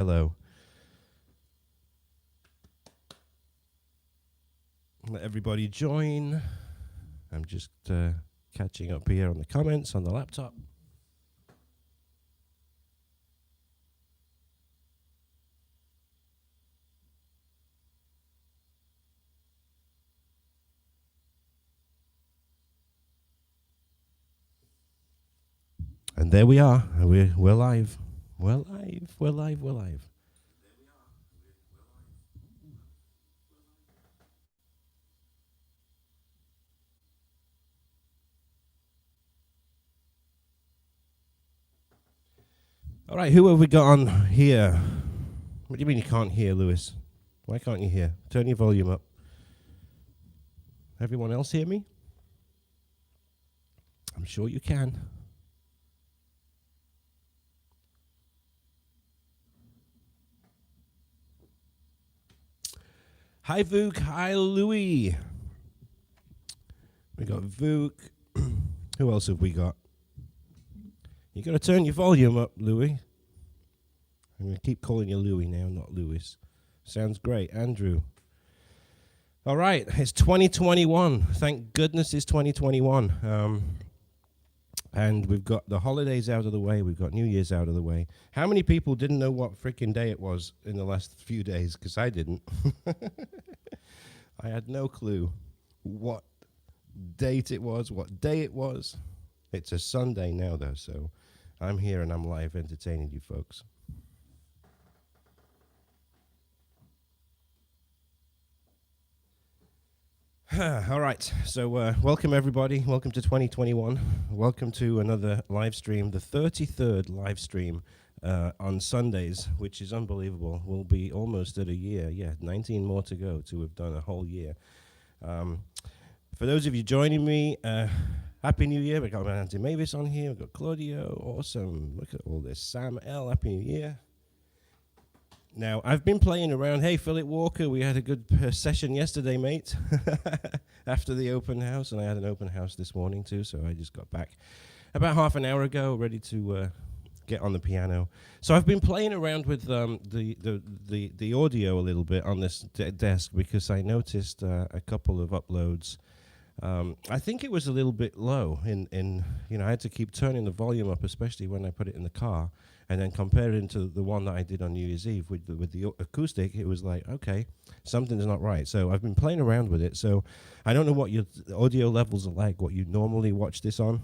Hello. Let everybody join. I'm just catching up here on the comments on the laptop. And there we are. We're live. We're live. We're live. We're live. All right, who have we got on here? What do you mean you can't hear, Lewis? Why can't you hear? Turn your volume up. Everyone else hear me? I'm sure you can. Hi, Vuk. Hi, Louis. We got Vuk. Who else have we got? You got to turn your volume up, Louis. I'm going to keep calling you Louis now, not Lewis. Sounds great. Andrew. All right, it's 2021. Thank goodness it's 2021. And we've got the holidays out of the way. We've got New Year's out of the way. How many people didn't know what freaking day it was in the last few days? Because I didn't. I had no clue what date it was, what day it was. It's a Sunday now, though, so I'm here and I'm live entertaining you folks. All right, so welcome everybody. Welcome to 2021. Welcome to another live stream, the 33rd live stream on Sundays, which is unbelievable. We'll be almost at a year. Yeah, 19 more to go to have done a whole year. For those of you joining me, Happy New Year. We've got Andy Mavis on here. We've got Claudio. Awesome. Look at all this. Sam L. Happy New Year. Now, I've been playing around. Hey, Philip Walker, we had a good session yesterday, mate, after the open house, and I had an open house this morning, too, so I just got back about half an hour ago, ready to get on the piano. So I've been playing around with the audio a little bit on this desk because I noticed a couple of uploads. I think it was a little bit low in I had to keep turning the volume up, especially when I put it in the car, and then compare it to the one that I did on New Year's Eve with the acoustic. It was like, okay, something's not right. So I've been playing around with it. So I don't know what your audio levels are like, what you normally watch this on,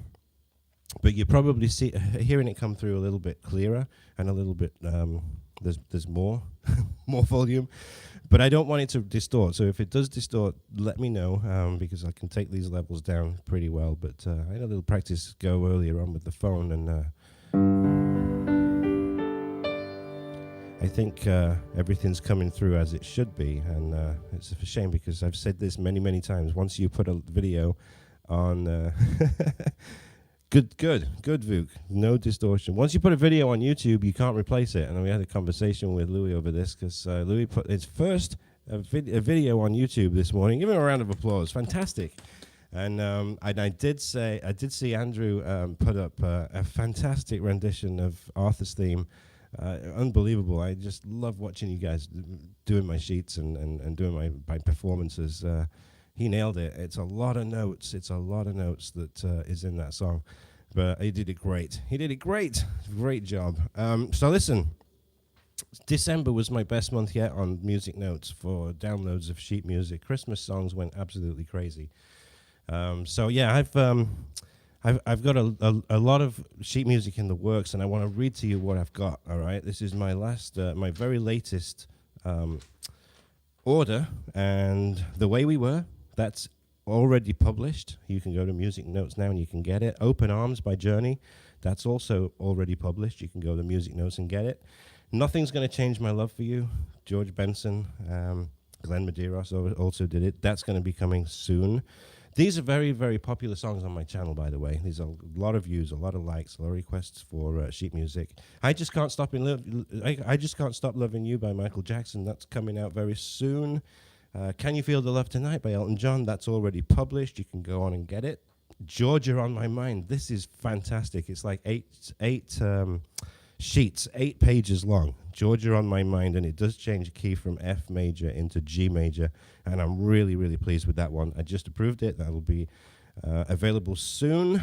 but you're probably hearing it come through a little bit clearer and a little bit, there's more, more volume. But I don't want it to distort, so if it does distort, let me know, because I can take these levels down pretty well. But I had a little practice go earlier on with the phone, and I think everything's coming through as it should be. And it's a shame because I've said this many, many times. Once you put a video on... Good, Vuk. No distortion. Once you put a video on YouTube, you can't replace it. And we had a conversation with Louis over this because Louis put his first a video on YouTube this morning. Give him a round of applause. Fantastic. And I did see Andrew put up a fantastic rendition of Arthur's theme. Unbelievable. I just love watching you guys doing my sheets and doing my performances. He nailed it. It's a lot of notes. It's a lot of notes that is in that song. But he did it great. He did it great. Great job. So listen, December was my best month yet on music notes for downloads of sheet music. Christmas songs went absolutely crazy. So yeah, I've got a lot of sheet music in the works, and I want to read to you what I've got. All right, this is my my very latest order, and The Way We Were. That's already published. You can go to Music Notes now and you can get it. Open Arms by Journey. That's also already published. You can go to Music Notes and get it. Nothing's Gonna Change My Love for You. George Benson. Glenn Medeiros also did it. That's going to be coming soon. These are very, very popular songs on my channel, by the way. There's a lot of views, a lot of likes, a lot of requests for sheet music. I Just Can't Stop I Just Can't Stop Loving You by Michael Jackson. That's coming out very soon. Can You Feel the Love Tonight by Elton John. That's already published. You can go on and get it. Georgia on My Mind. This is fantastic. It's like eight sheets, 8 pages long. Georgia on my mind, and it does change key from F major into G major, and I'm really, really pleased with that one. I just approved it. That will be available soon.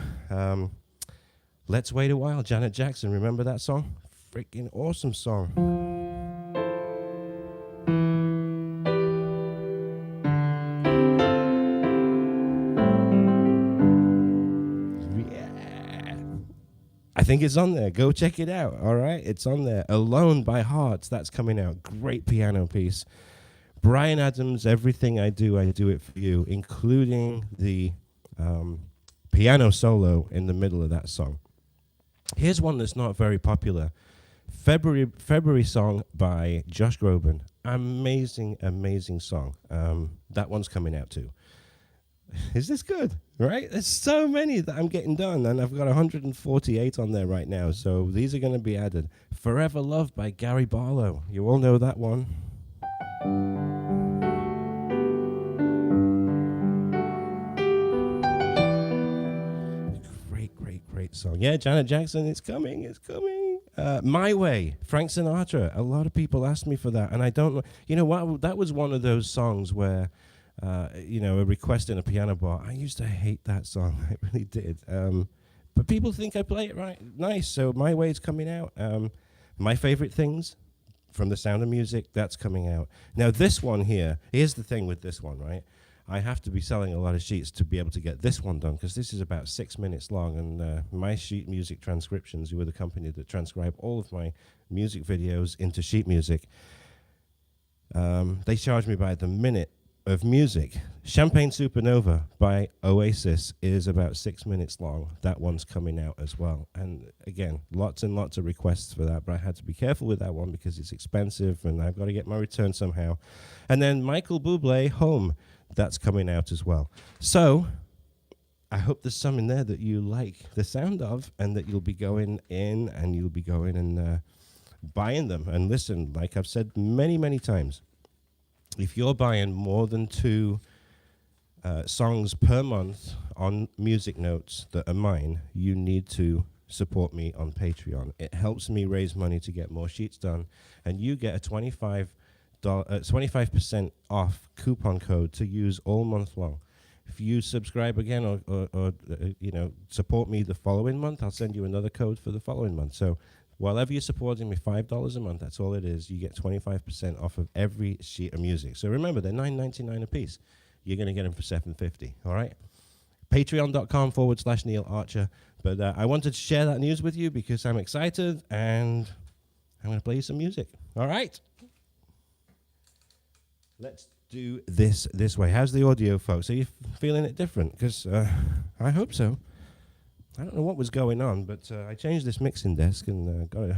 Let's Wait a While, Janet Jackson. Remember that song? Freaking awesome song. I think it's on there. Go check it out. All right, it's on there. Alone by Heart. That's coming out. Great piano piece. Bryan Adams, Everything I Do It For You, including the piano solo in the middle of that song. Here's one that's not very popular. February song by Josh Groban. Amazing, amazing song. That one's coming out too. Is this good? Right? There's so many that I'm getting done, and I've got 148 on there right now, so these are going to be added. Forever Love by Gary Barlow. You all know that one. Great song. Yeah, Janet Jackson, it's coming. My Way, Frank Sinatra. A lot of people ask me for that, and I don't know. You know what? That was one of those songs where, a request in a piano bar. I used to hate that song. I really did. But people think I play it right nice, so My Way is coming out. My Favorite Things from The Sound of Music, that's coming out. Now, this one here, here's the thing with this one, right? I have to be selling a lot of sheets to be able to get this one done, because this is about 6 minutes long, and My Sheet Music Transcriptions, who are the company that transcribe all of my music videos into sheet music, they charge me by the minute of music. Champagne Supernova by Oasis is about 6 minutes long. That one's coming out as well. And again, lots and lots of requests for that, but I had to be careful with that one because it's expensive and I've got to get my return somehow. And then Michael Bublé, Home, that's coming out as well. So I hope there's some in there that you like the sound of, and that you'll be going in and you'll be going and buying them. And listen, like I've said many, many times, if you're buying more than 2 songs per month on music notes that are mine, you need to support me on Patreon. It helps me raise money to get more sheets done, and you get a 25% off coupon code to use all month long. If you subscribe again or support me the following month, I'll send you another code for the following month. So whatever you're supporting me, $5 a month, that's all it is. You get 25% off of every sheet of music. So remember, they're $9.99 a piece. You're going to get them for $7.50, all right? Patreon.com/Neil Archer. But I wanted to share that news with you because I'm excited, and I'm going to play you some music, all right? Let's do this way. How's the audio, folks? Are you feeling it different? Because I hope so. I don't know what was going on, but I changed this mixing desk and got a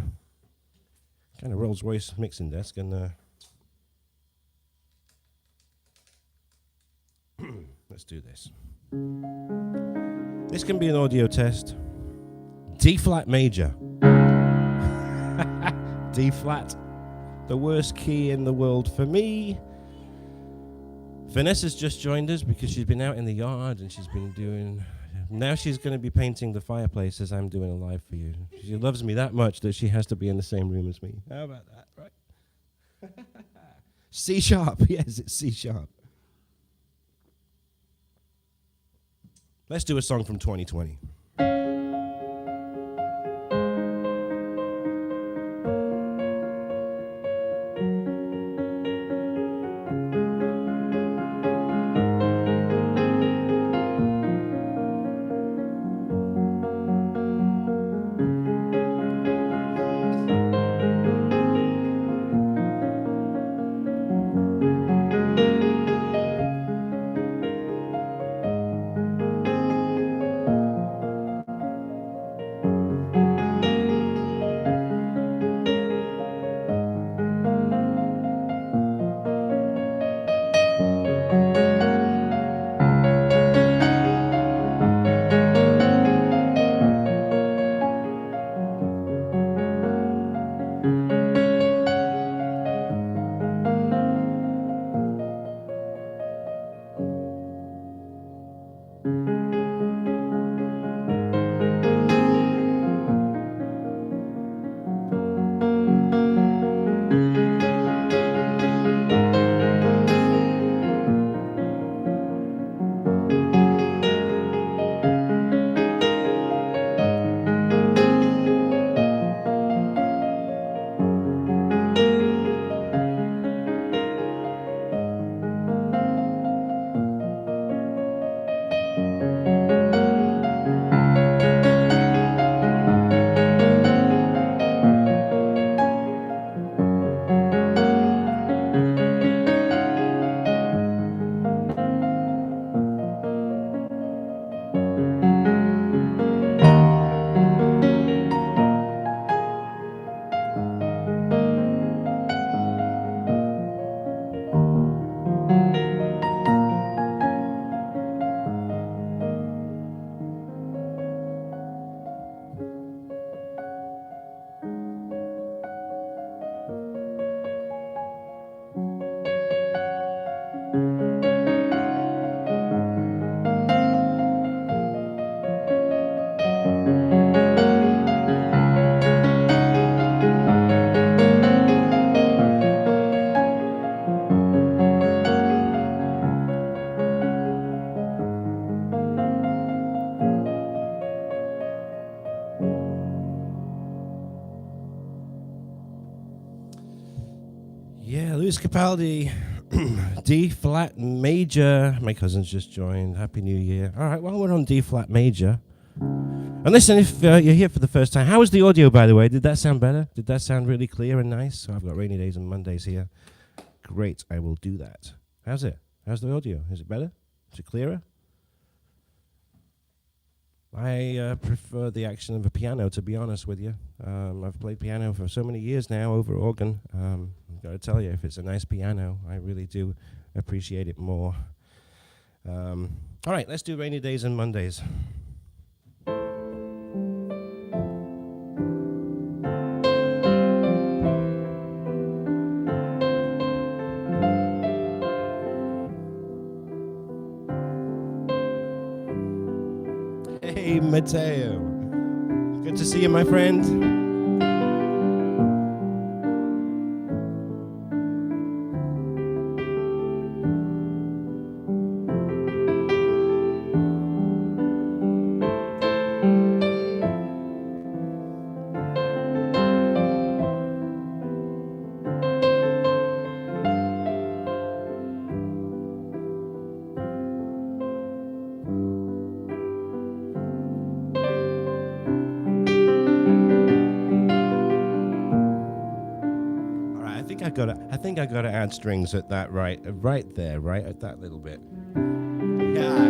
kind of Rolls-Royce mixing desk, and let's do this. This can be an audio test. D-flat major. D-flat, the worst key in the world for me. Vanessa's just joined us because she's been out in the yard and she's been doing... Now she's going to be painting the fireplace as I'm doing a live for you. She loves me that much that she has to be in the same room as me. How about that, right? C sharp. Yes, it's C sharp. Let's do a song from 2020. Yeah, Luis Capaldi, D flat major. My cousin's just joined. Happy New Year. All right, well, we're on D flat major. And listen, if you're here for the first time, how was the audio, by the way? Did that sound better? Did that sound really clear and nice? So I've got rainy days and Mondays here. Great, I will do that. How's it? How's the audio? Is it better? Is it clearer? I prefer the action of a piano, to be honest with you. I've played piano for so many years now over organ. I've got to tell you, if it's a nice piano, I really do appreciate it more. All right, let's do rainy days and Mondays. Hey, Mateo. Good to see you, my friend. I think I gotta add strings at that right there, right at that little bit. Yeah.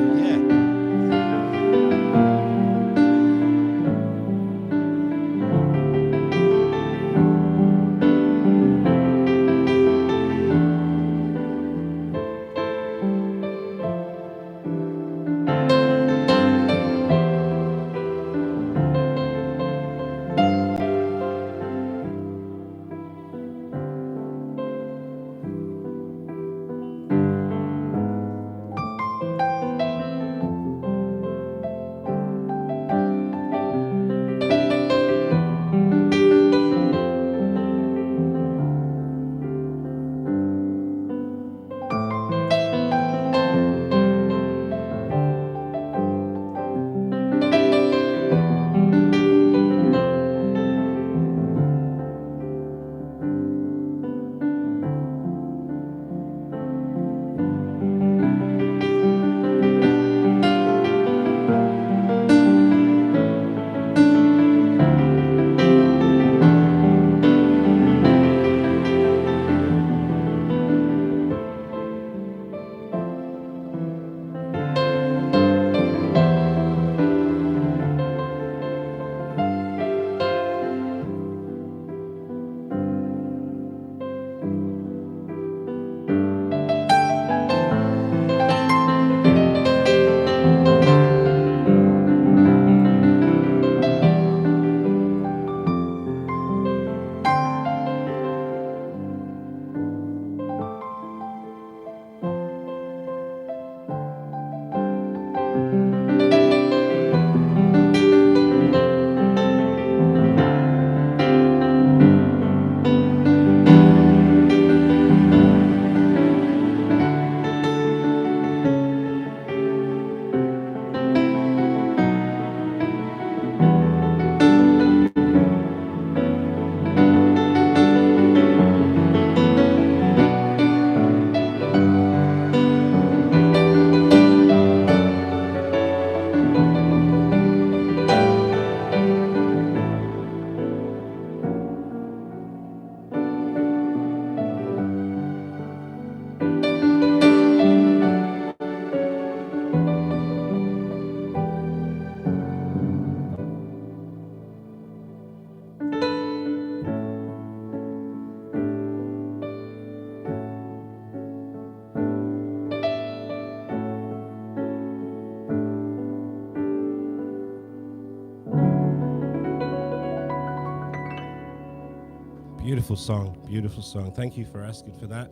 Beautiful song, beautiful song. Thank you for asking for that.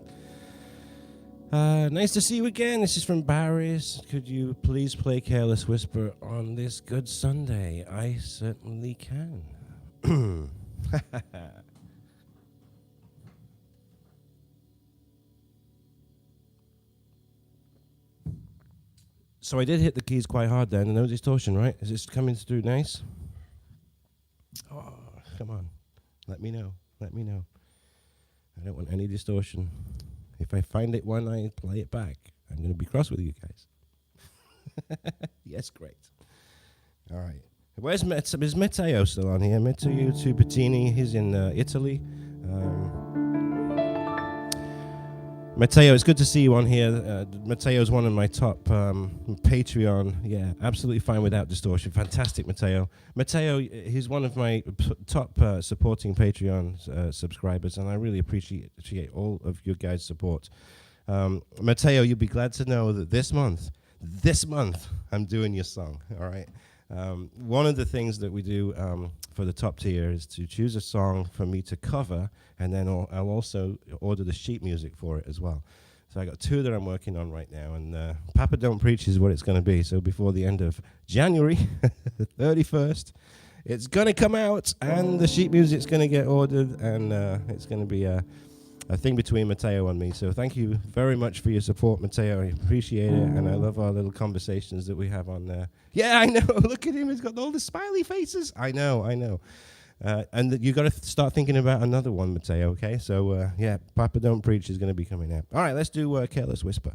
Nice to see you again. This is from Barry's. Could you please play Careless Whisper on this good Sunday? I certainly can. So I did hit the keys quite hard then, and no distortion, right? Is this coming through nice? Oh, come on. Let me know. I don't want any distortion. If I find it when I play it back, I'm going to be cross with you guys. Yes, great. All right. Where's is Matteo still on here? Matteo Tubettini, he's in Italy. Matteo, it's good to see you on here. Matteo's one of my top Patreon. Yeah, absolutely fine without distortion. Fantastic, Matteo. Matteo, he's one of my top supporting Patreon subscribers, and I really appreciate all of your guys' support. Matteo, you'll be glad to know that this month, I'm doing your song, all right? One of the things that we do for the top tier is to choose a song for me to cover, and then I'll also order the sheet music for it as well. So I got 2 that I'm working on right now, and Papa Don't Preach is what it's going to be. So before the end of January, the 31st, it's going to come out, and the sheet music's going to get ordered, and it's going to be a thing between Matteo and me. So thank you very much for your support, Matteo. I appreciate it, and I love our little conversations that we have on there. Yeah, I know. Look at him. He's got all the smiley faces. I know. And you got to start thinking about another one, Matteo, okay? So, yeah, Papa Don't Preach is going to be coming out. All right, let's do Careless Whisper.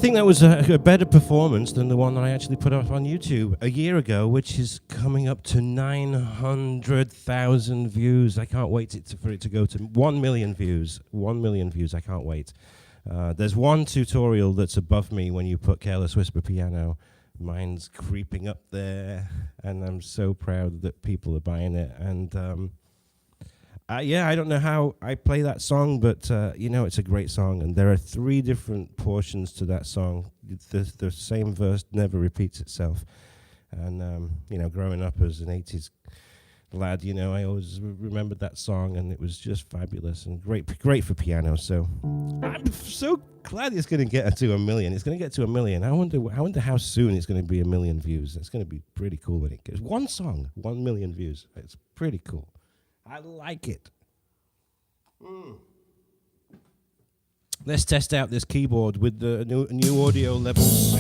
think that was a better performance than the one that I actually put up on YouTube a year ago, which is coming up to 900,000 views. I can't wait for it to go to 1 million views. 1 million views, I can't wait. There's one tutorial that's above me when you put Careless Whisper Piano. Mine's creeping up there, and I'm so proud that people are buying it. And yeah, I don't know how I play that song, but you know, it's a great song, and there are 3 different portions to that song. The same verse never repeats itself. And you know, growing up as an 80s lad, you know, I always remembered that song, and it was just fabulous and great for piano. So I'm so glad it's going to get to 1 million. It's going to get to 1 million. I wonder how soon it's going to be 1 million views. It's going to be pretty cool when it gets one song, 1 million views. It's pretty cool. I like it. Let's test out this keyboard with the new audio levels.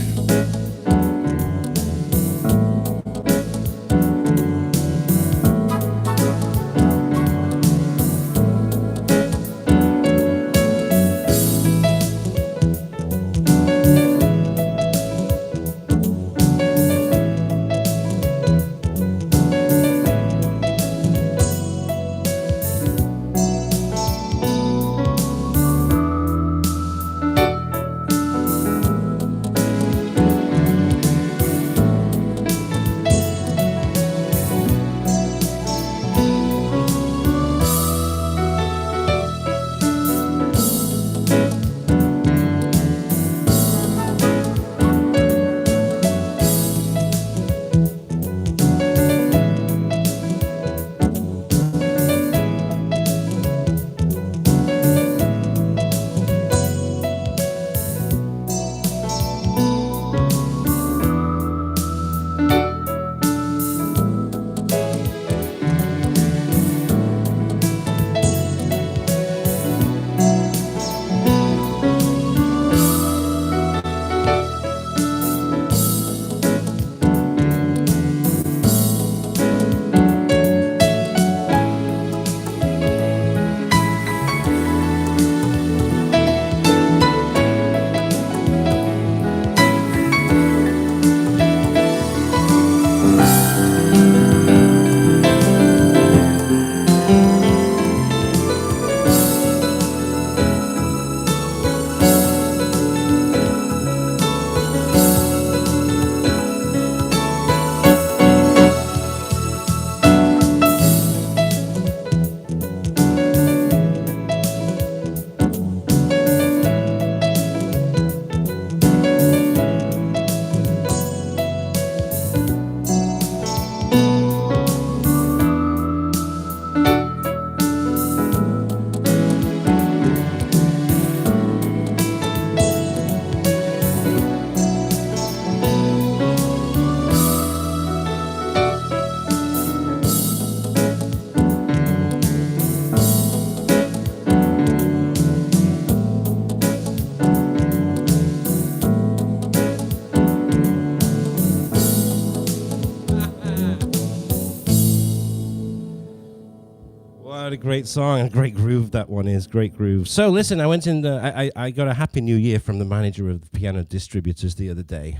What a great song, a great groove that one is, great groove. So listen, I went in, I got a Happy New Year from the manager of the piano distributors the other day.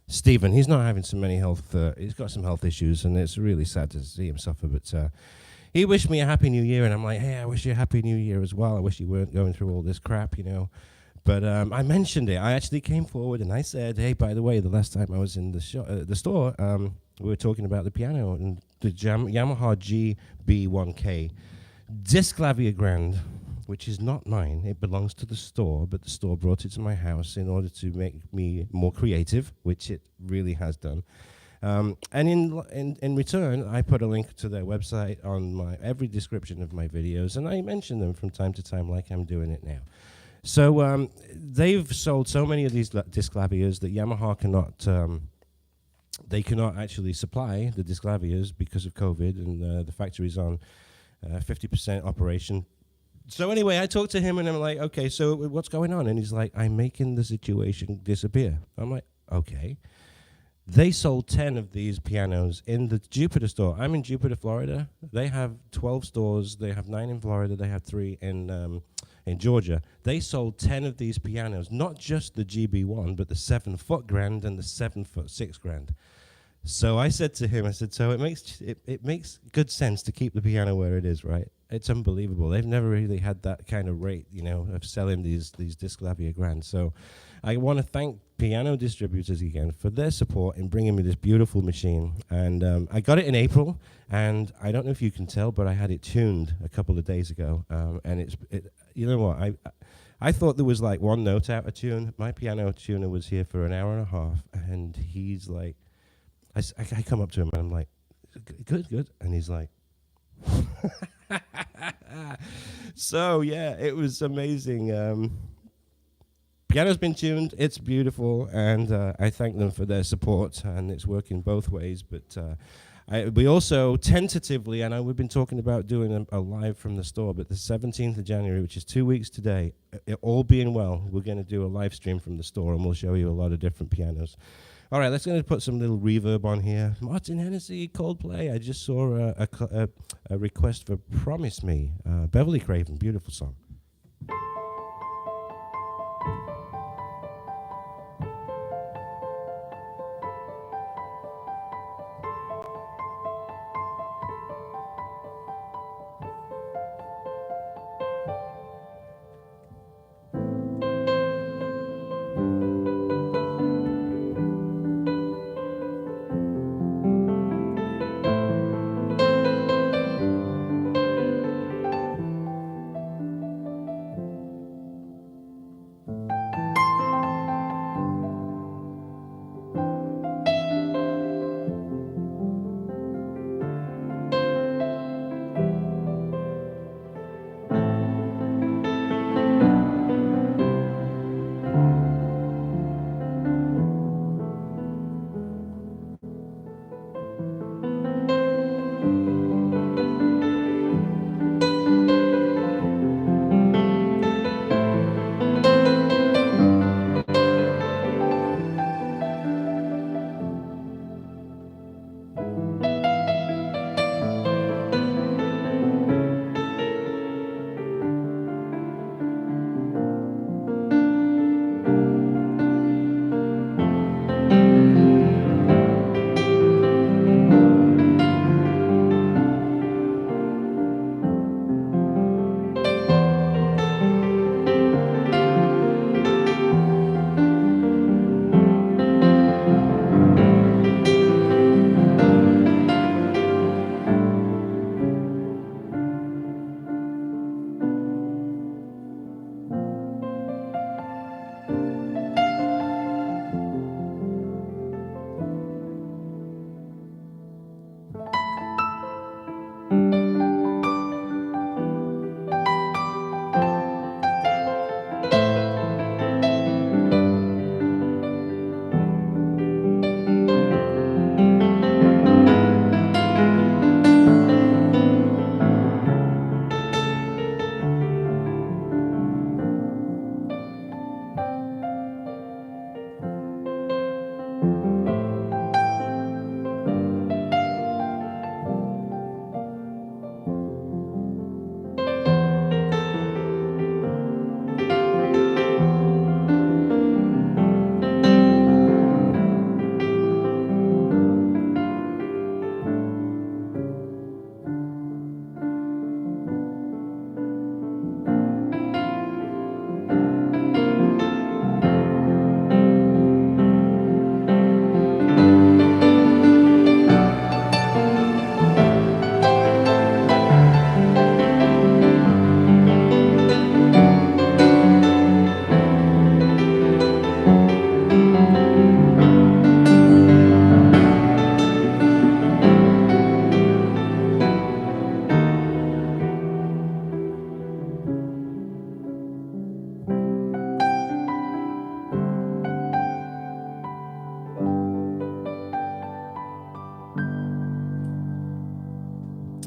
Stephen, he's not having so many health, he's got some health issues, and it's really sad to see him suffer, but he wished me a Happy New Year, and I'm like, hey, I wish you a Happy New Year as well. I wish you weren't going through all this crap, you know. But I mentioned it. I actually came forward and I said, hey, by the way, the last time I was in the store, we were talking about the piano and the Yamaha GB1K disc clavier grand, which is not mine. It belongs to the store, but the store brought it to my house in order to make me more creative, which it really has done. And in return, I put a link to their website on every description of my videos, and I mention them from time to time like I'm doing it now. So they've sold so many of these disc claviers that Yamaha cannot actually supply the disc claviers because of COVID, and the factory's on 50% operation. So anyway, I talked to him and I'm like, okay, so what's going on? And he's like, I'm making the situation disappear. I'm like, okay. They sold 10 of these pianos in the Jupiter store. I'm in Jupiter, Florida. They have 12 stores. They have 9 in Florida. They have 3 in in Georgia. They sold 10 of these pianos, not just the GB1, but the 7-foot grand and the 7-foot 6 grand. So I said to him, I said, so it makes good sense to keep the piano where it is, right? It's unbelievable. They've never really had that kind of rate, of selling these Disclavia Grands. So I want to thank piano distributors again for their support in bringing me this beautiful machine. And I got it in April, and I don't know if you can tell, but I had it tuned a couple of days ago. And you know what? I thought there was like one note out of tune. My piano tuner was here for an hour and a half, and he's like, I come up to him and I'm like, good. And he's like, so yeah, it was amazing. Piano's been tuned, it's beautiful, and I thank them for their support, and it's working both ways. But we also tentatively, and we've been talking about doing a live from the store, but the 17th of January, which is 2 weeks today, it all being well, we're going to do a live stream from the store, and we'll show you a lot of different pianos. All right, let's going to put some little reverb on here. Martin Hennessy, Coldplay. I just saw a request for Promise Me. Beverly Craven, beautiful song.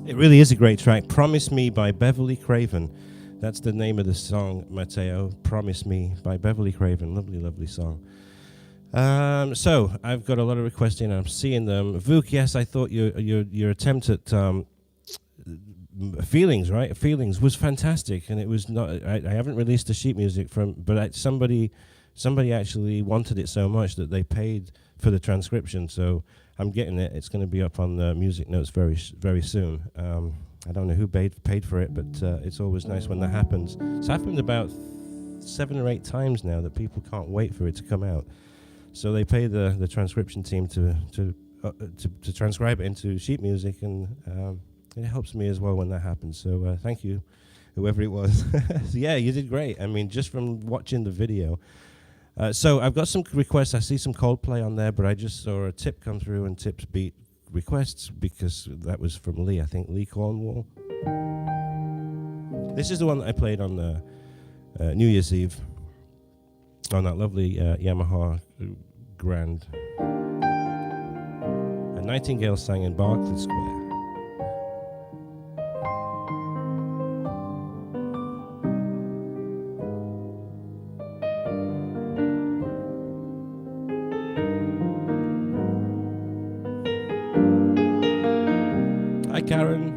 It really is a great track. Promise Me by Beverly Craven. That's the name of the song, Matteo. Promise Me by Beverly Craven. Lovely, lovely song. So I've got a lot of requests in, and I'm seeing them. Vuk, yes, I thought your attempt at Feelings, right? Feelings was fantastic, and it was not. I haven't released the sheet music but somebody actually wanted it so much that they paid for the transcription. So I'm getting it. It's going to be up on the music notes very soon. I don't know who paid for it, but it's always nice when that happens. It's happened about 7 or 8 times now that people can't wait for it to come out. So they pay the transcription team to transcribe it into sheet music, and it helps me as well when that happens. So thank you, whoever it was. Yeah, you did great. I mean, just from watching the video. So I've got some requests. I see some Coldplay on there, but I just saw a tip come through, and tips beat requests because that was from Lee, I think, Lee Cornwall. This is the one that I played on New Year's Eve on that lovely Yamaha Grand. A Nightingale sang in Berkeley Square. Hi, Karen.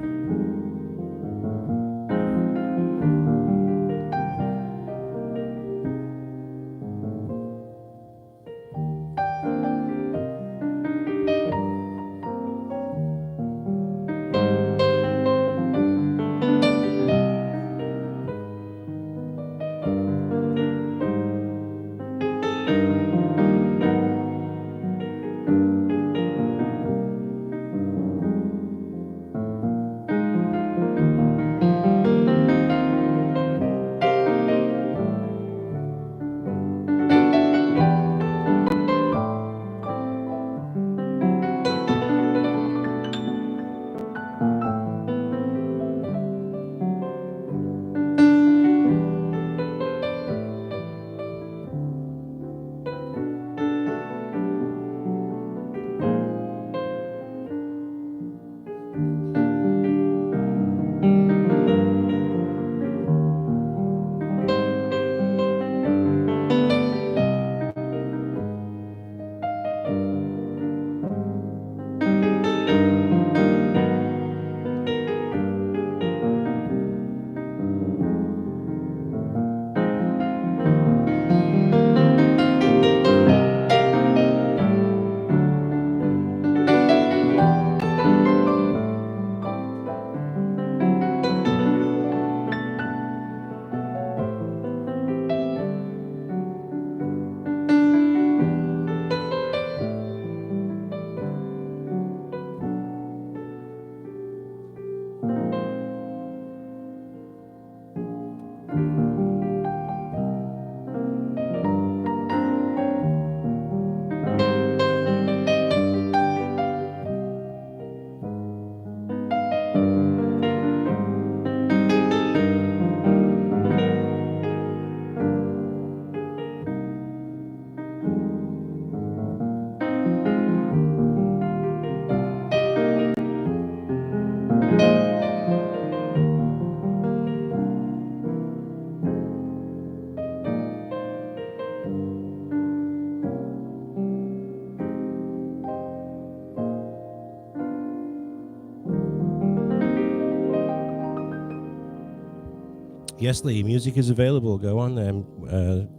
Yes, Lee, music is available. Go on there.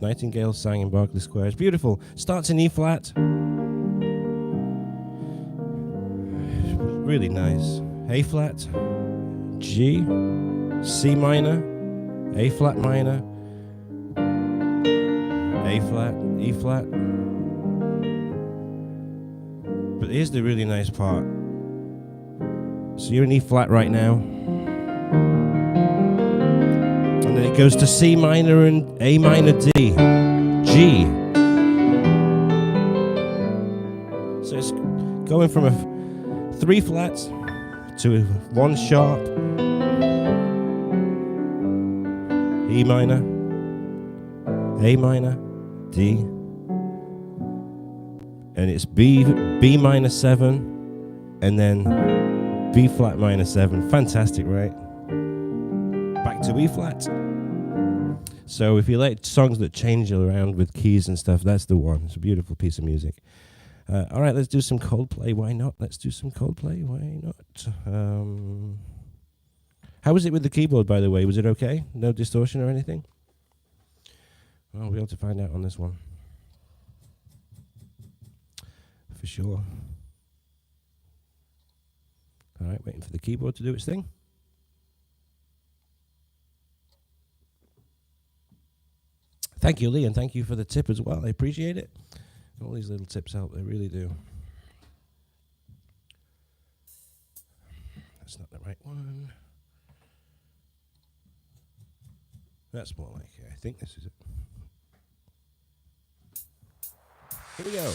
Nightingale sang in Berkeley Square. It's beautiful. Starts in E flat. Really nice. A flat, G, C minor, A flat minor, A flat, E flat. But here's the really nice part. So you're in E flat right now. And then it goes to C minor and A minor D, G. So it's going from a 3 flats to 1 sharp, E minor, A minor, D, and it's B minor 7, and then B flat minor 7. Fantastic, right? Back to E flat. So if you like songs that change around with keys and stuff, that's the one. It's a beautiful piece of music. All right, let's do some Coldplay. Why not? Let's do some Coldplay. Why not? How was it with the keyboard, by the way? Was it okay? No distortion or anything? Well, we'll be able to find out on this one. For sure. All right, waiting for the keyboard to do its thing. Thank you, Lee, and thank you for the tip as well. I appreciate it. All these little tips help, they really do. That's not the right one. That's more like it. I think this is it. Here we go.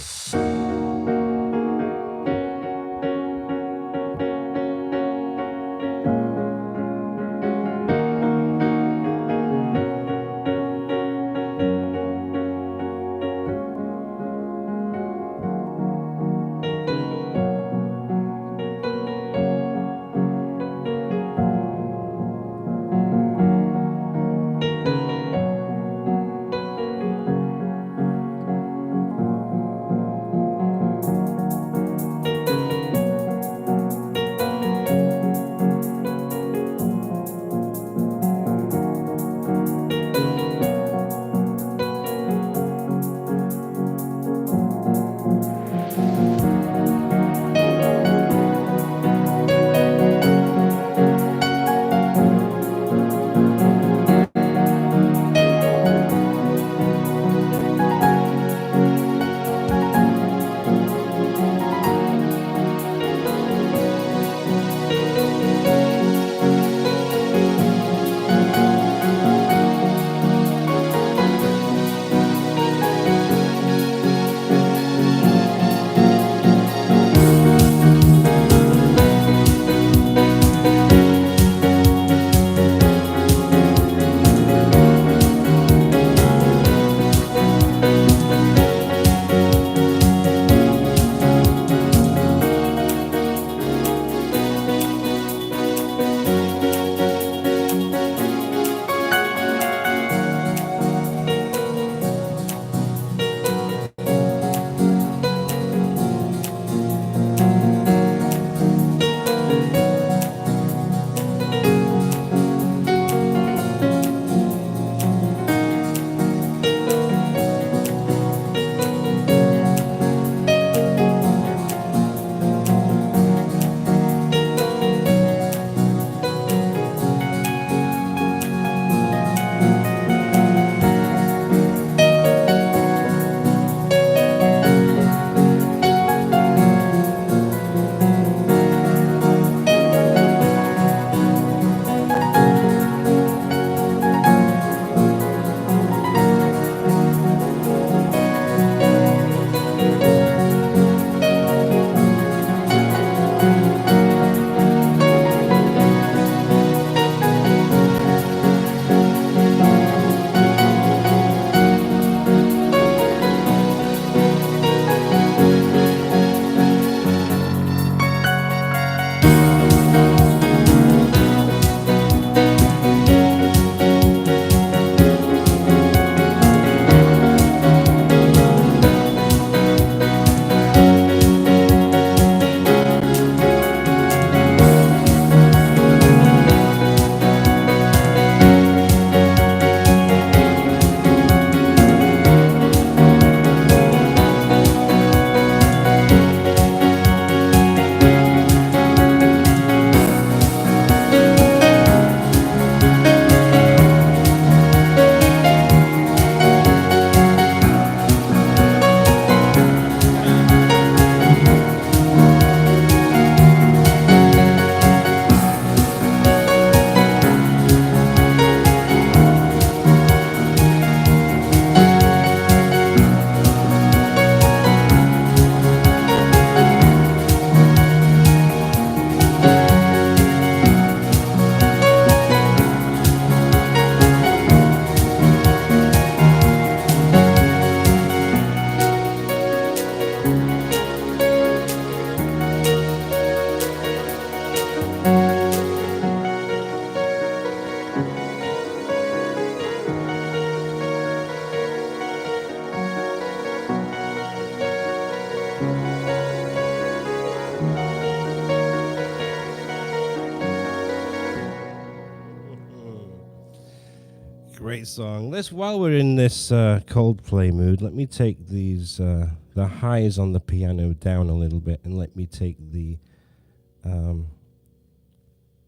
Great song. While we're in this Coldplay mood, let me take these the highs on the piano down a little bit, and let me take the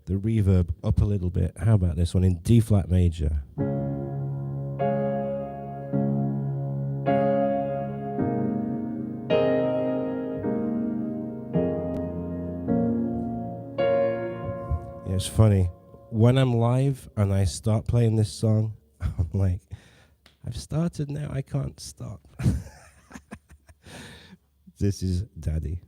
reverb up a little bit. How about this one in D flat major? Yeah, it's funny. When I'm live and I start playing this song, I'm like, I've started now, I can't stop. This is Daddy.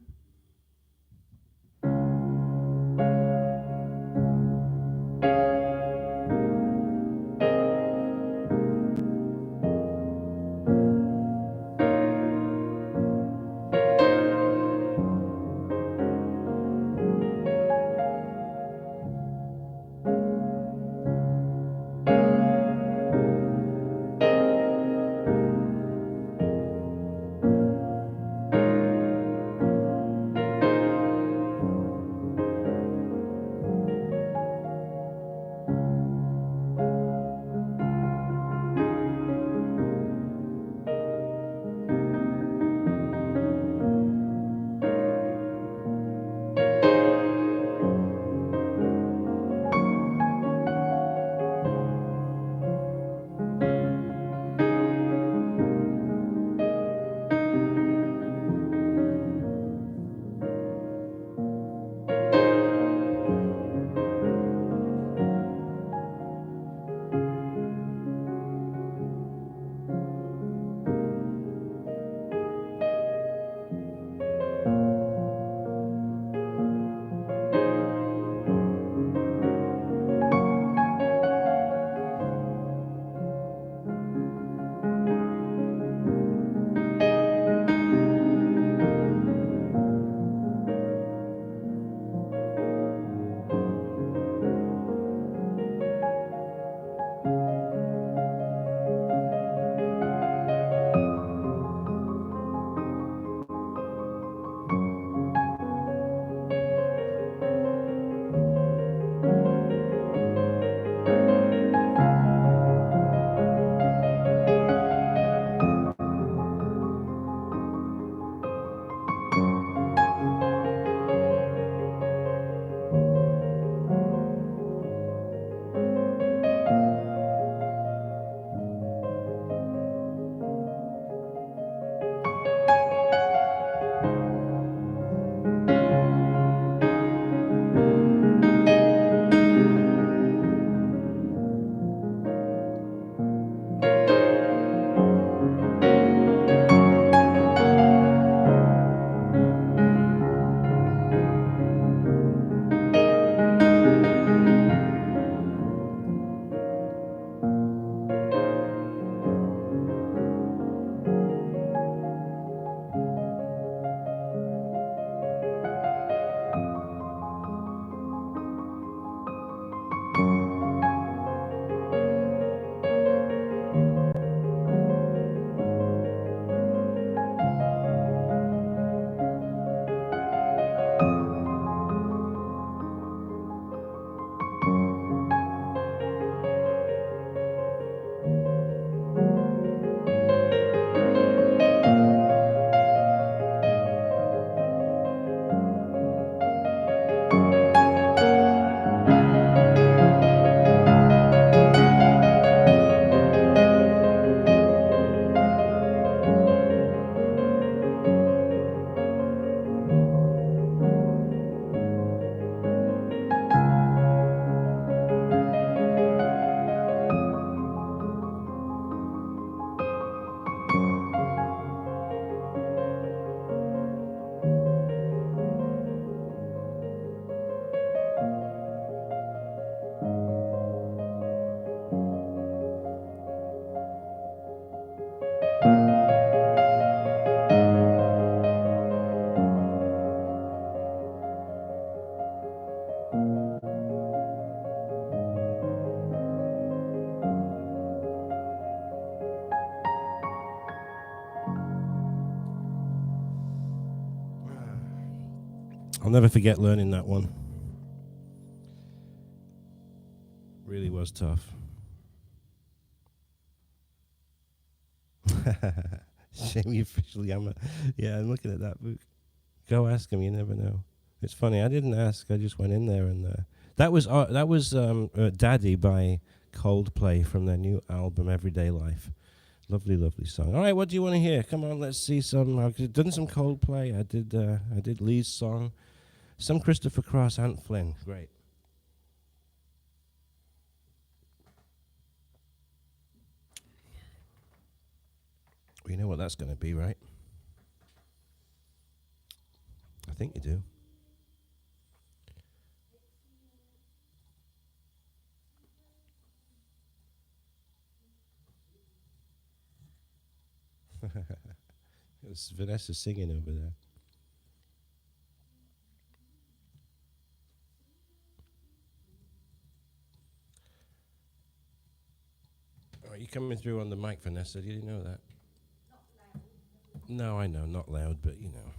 I'll never forget learning that one. Really was tough. Shame you officially am. Yeah, I'm looking at that book. Go ask him. You never know. It's funny. I didn't ask. I just went in there, and that was "Daddy" by Coldplay from their new album "Everyday Life." Lovely, lovely song. All right, what do you want to hear? Come on, let's see some. I've done some Coldplay. I did Lee's song, some Christopher Cross, Ant Flynn. Great. Well, you know what that's going to be, right? I think you do. It's Vanessa singing over there. Oh, you coming through on the mic, Vanessa? Did you know that? No, I know, not loud, but you know.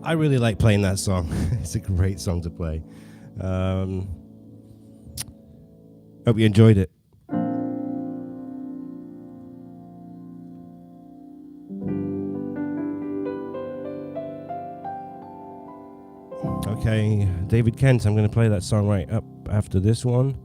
I really like playing that song. It's a great song to play. Hope you enjoyed it. Okay, David Kent, I'm going to play that song right up after this one.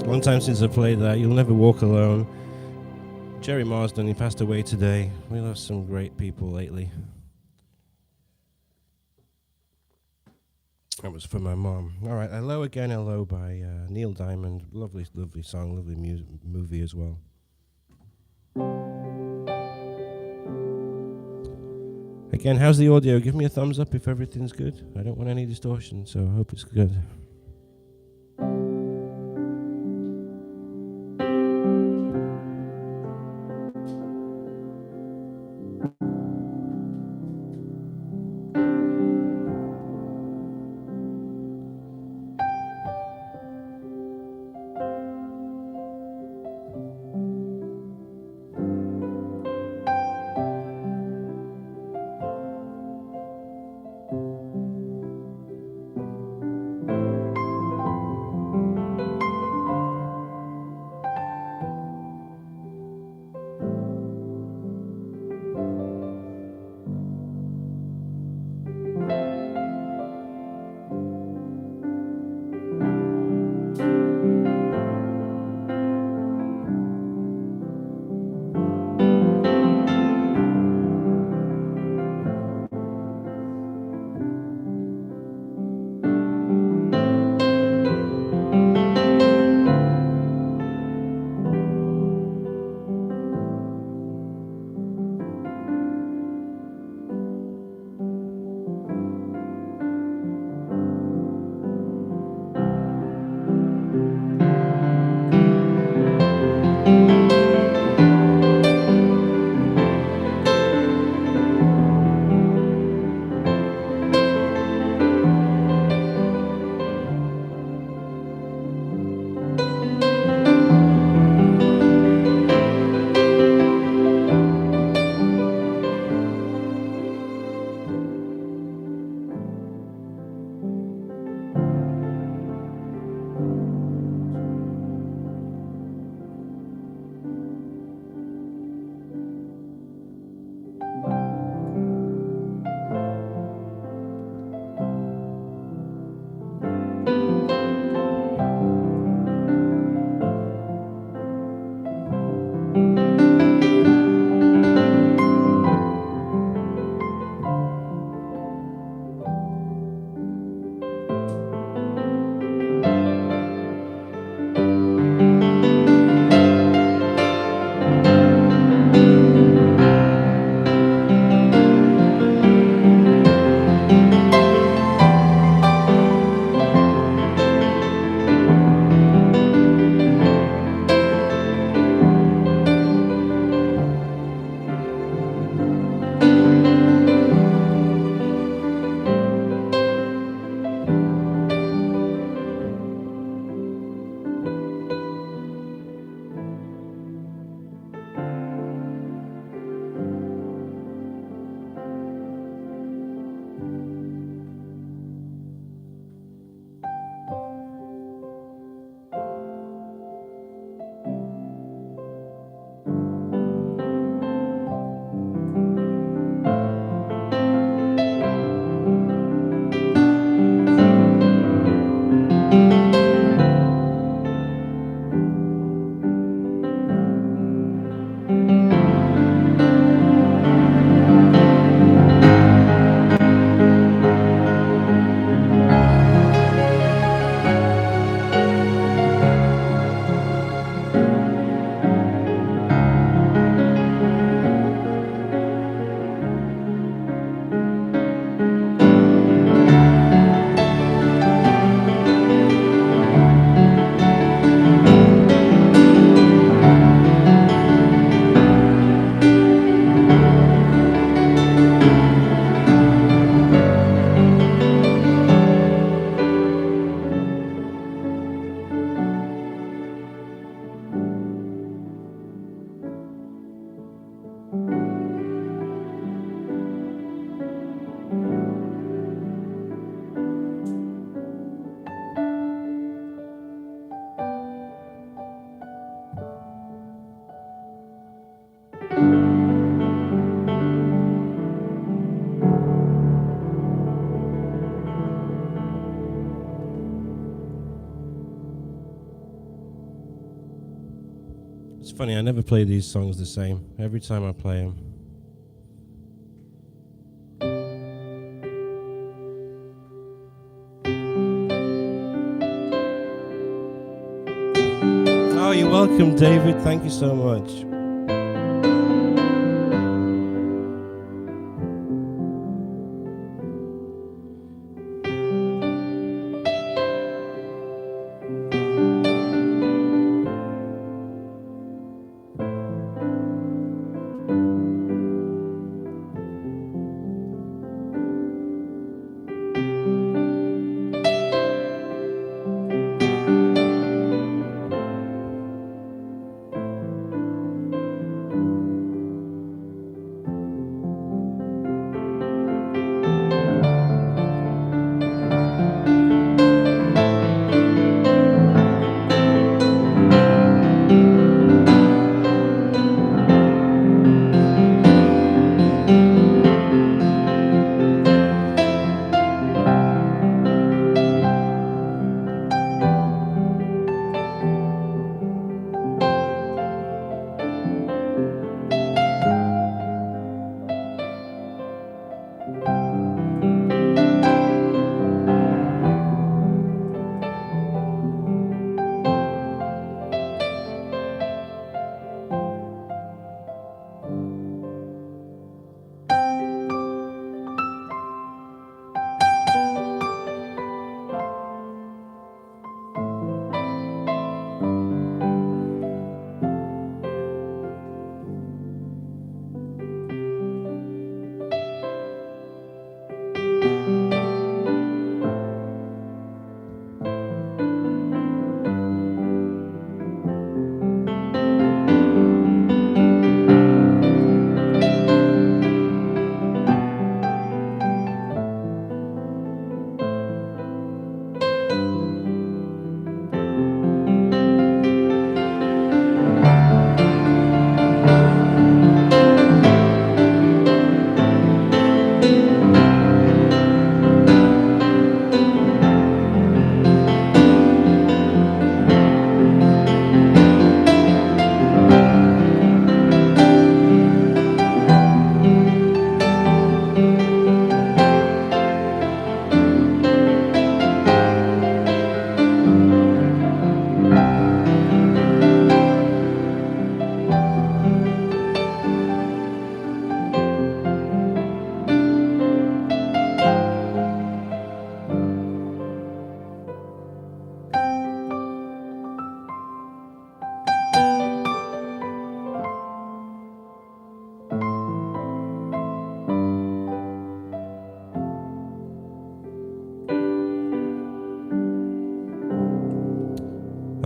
Long time since I played that. You'll Never Walk Alone. Jerry Marsden, he passed away today. We lost some great people lately. That was for my mom. All right, Hello Again, Hello by Neil Diamond. Lovely, lovely song, lovely movie as well. Again, how's the audio? Give me a thumbs up if everything's good. I don't want any distortion, so I hope it's good. It's funny, I never play these songs the same. Every time I play them. Oh, you're welcome, David. Thank you so much.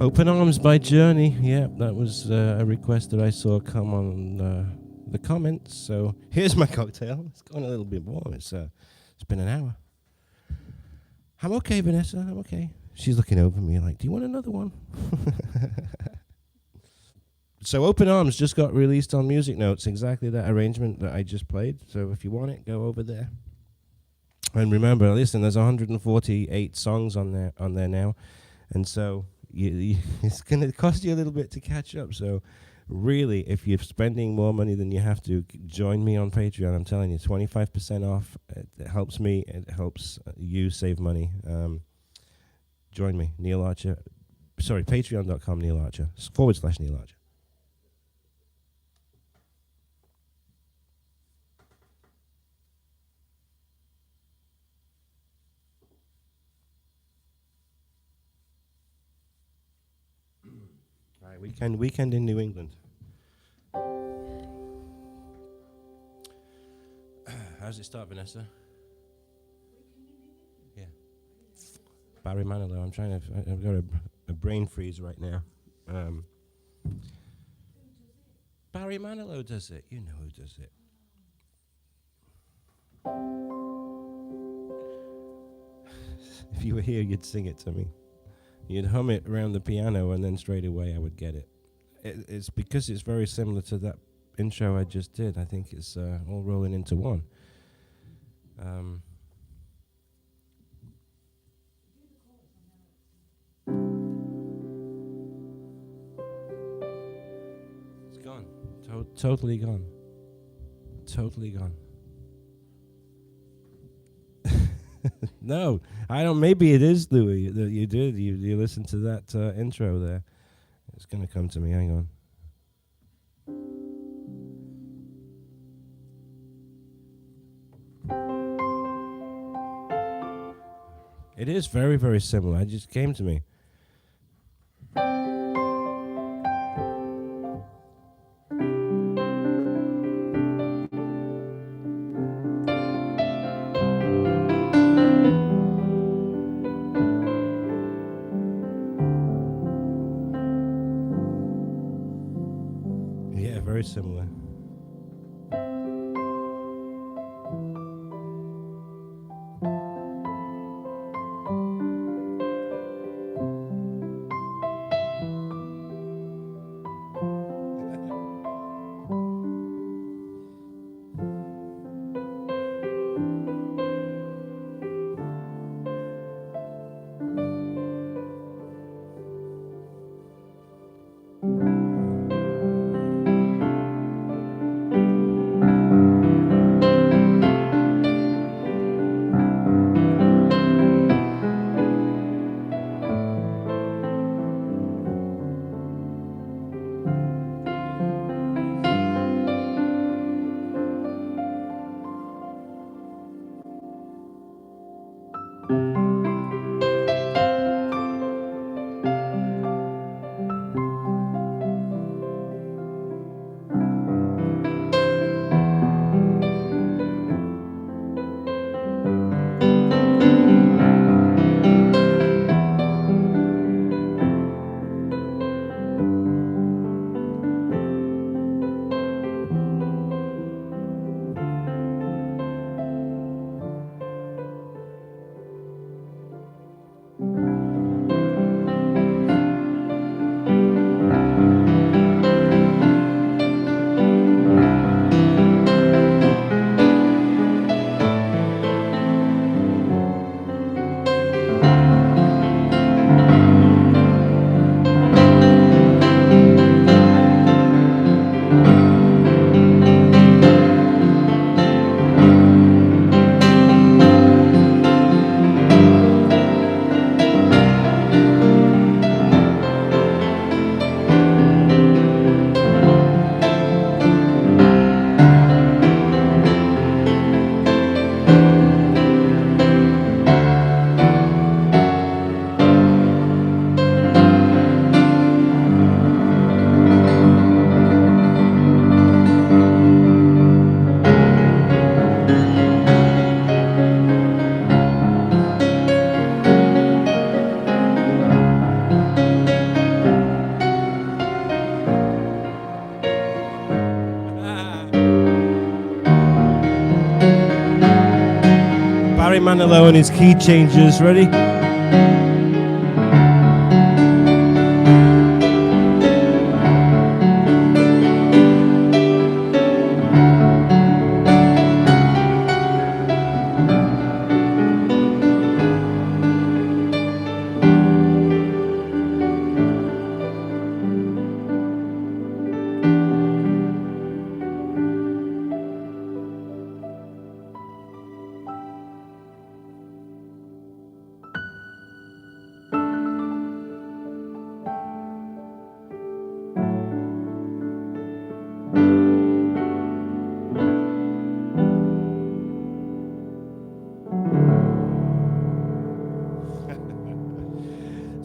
Open Arms by Journey. Yeah, that was a request that I saw come on the comments. So here's my cocktail. It's going a little bit warm. It's been an hour. I'm okay, Vanessa. I'm okay. She's looking over me like, do you want another one? So Open Arms just got released on Music Notes. Exactly that arrangement that I just played. So if you want it, go over there. And remember, listen, there's 148 songs on there now. And so it's going to cost you a little bit to catch up. So really, if you're spending more money than you have to, join me on Patreon. I'm telling you, 25% off. It helps me. It helps you save money. Join me, Neil Archer. Sorry, patreon.com, Neil Archer, /Neil Archer. All right, weekend in New England. How does it start, Vanessa? Yeah. Barry Manilow. I'm trying to. I've got a brain freeze right now. Barry Manilow does it. You know who does it. If you were here, you'd sing it to me. You'd hum it around the piano, and then straight away I would get it. It's because it's very similar to that intro I just did. I think it's all rolling into one. Totally gone. Totally gone. No, I don't. Maybe it is Louis that you did. You listened to that intro there. It's gonna come to me. Hang on. It is very, very similar. It just came to me. Yeah, very similar. Barry Manilow and his key changes. Ready?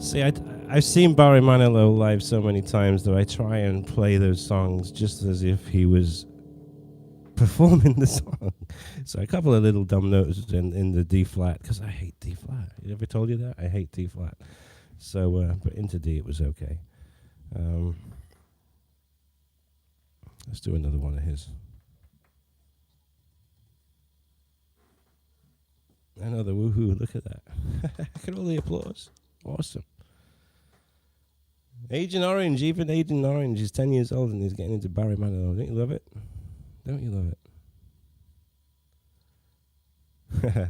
See, I've seen Barry Manilow live so many times that I try and play those songs just as if he was performing the song. So a couple of little dumb notes in the D flat, because I hate D flat. You ever told you that? I hate D flat. So, but into D it was okay. Let's do another one of his. Another woohoo, look at that. Look at all the applause. Awesome. Agent Orange, even Agent Orange is 10 years old and he's getting into Barry Manilow. Don't you love it? Don't you love it?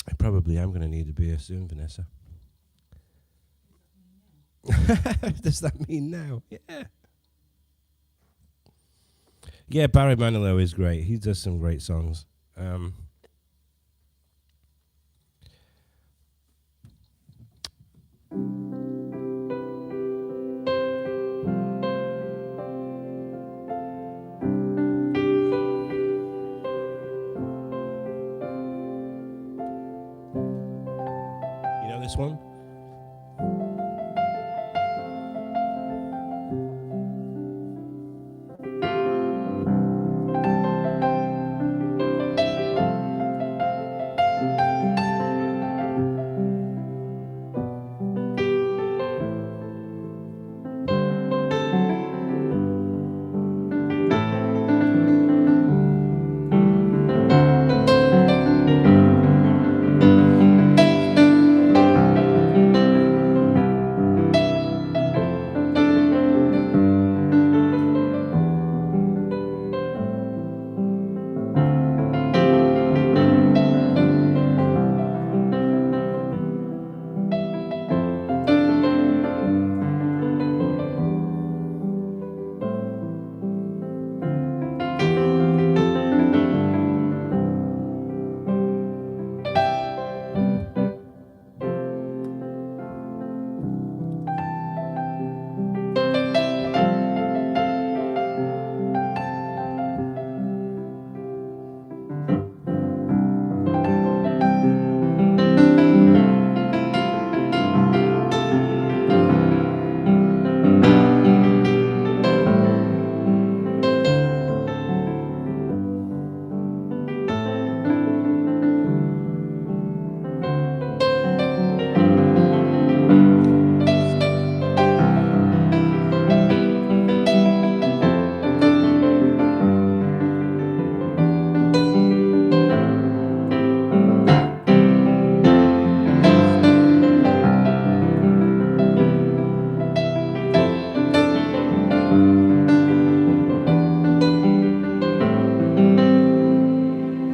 I probably am going to need a beer soon, Vanessa. Does that mean now? Yeah. Yeah, Barry Manilow is great. He does some great songs. You know this one?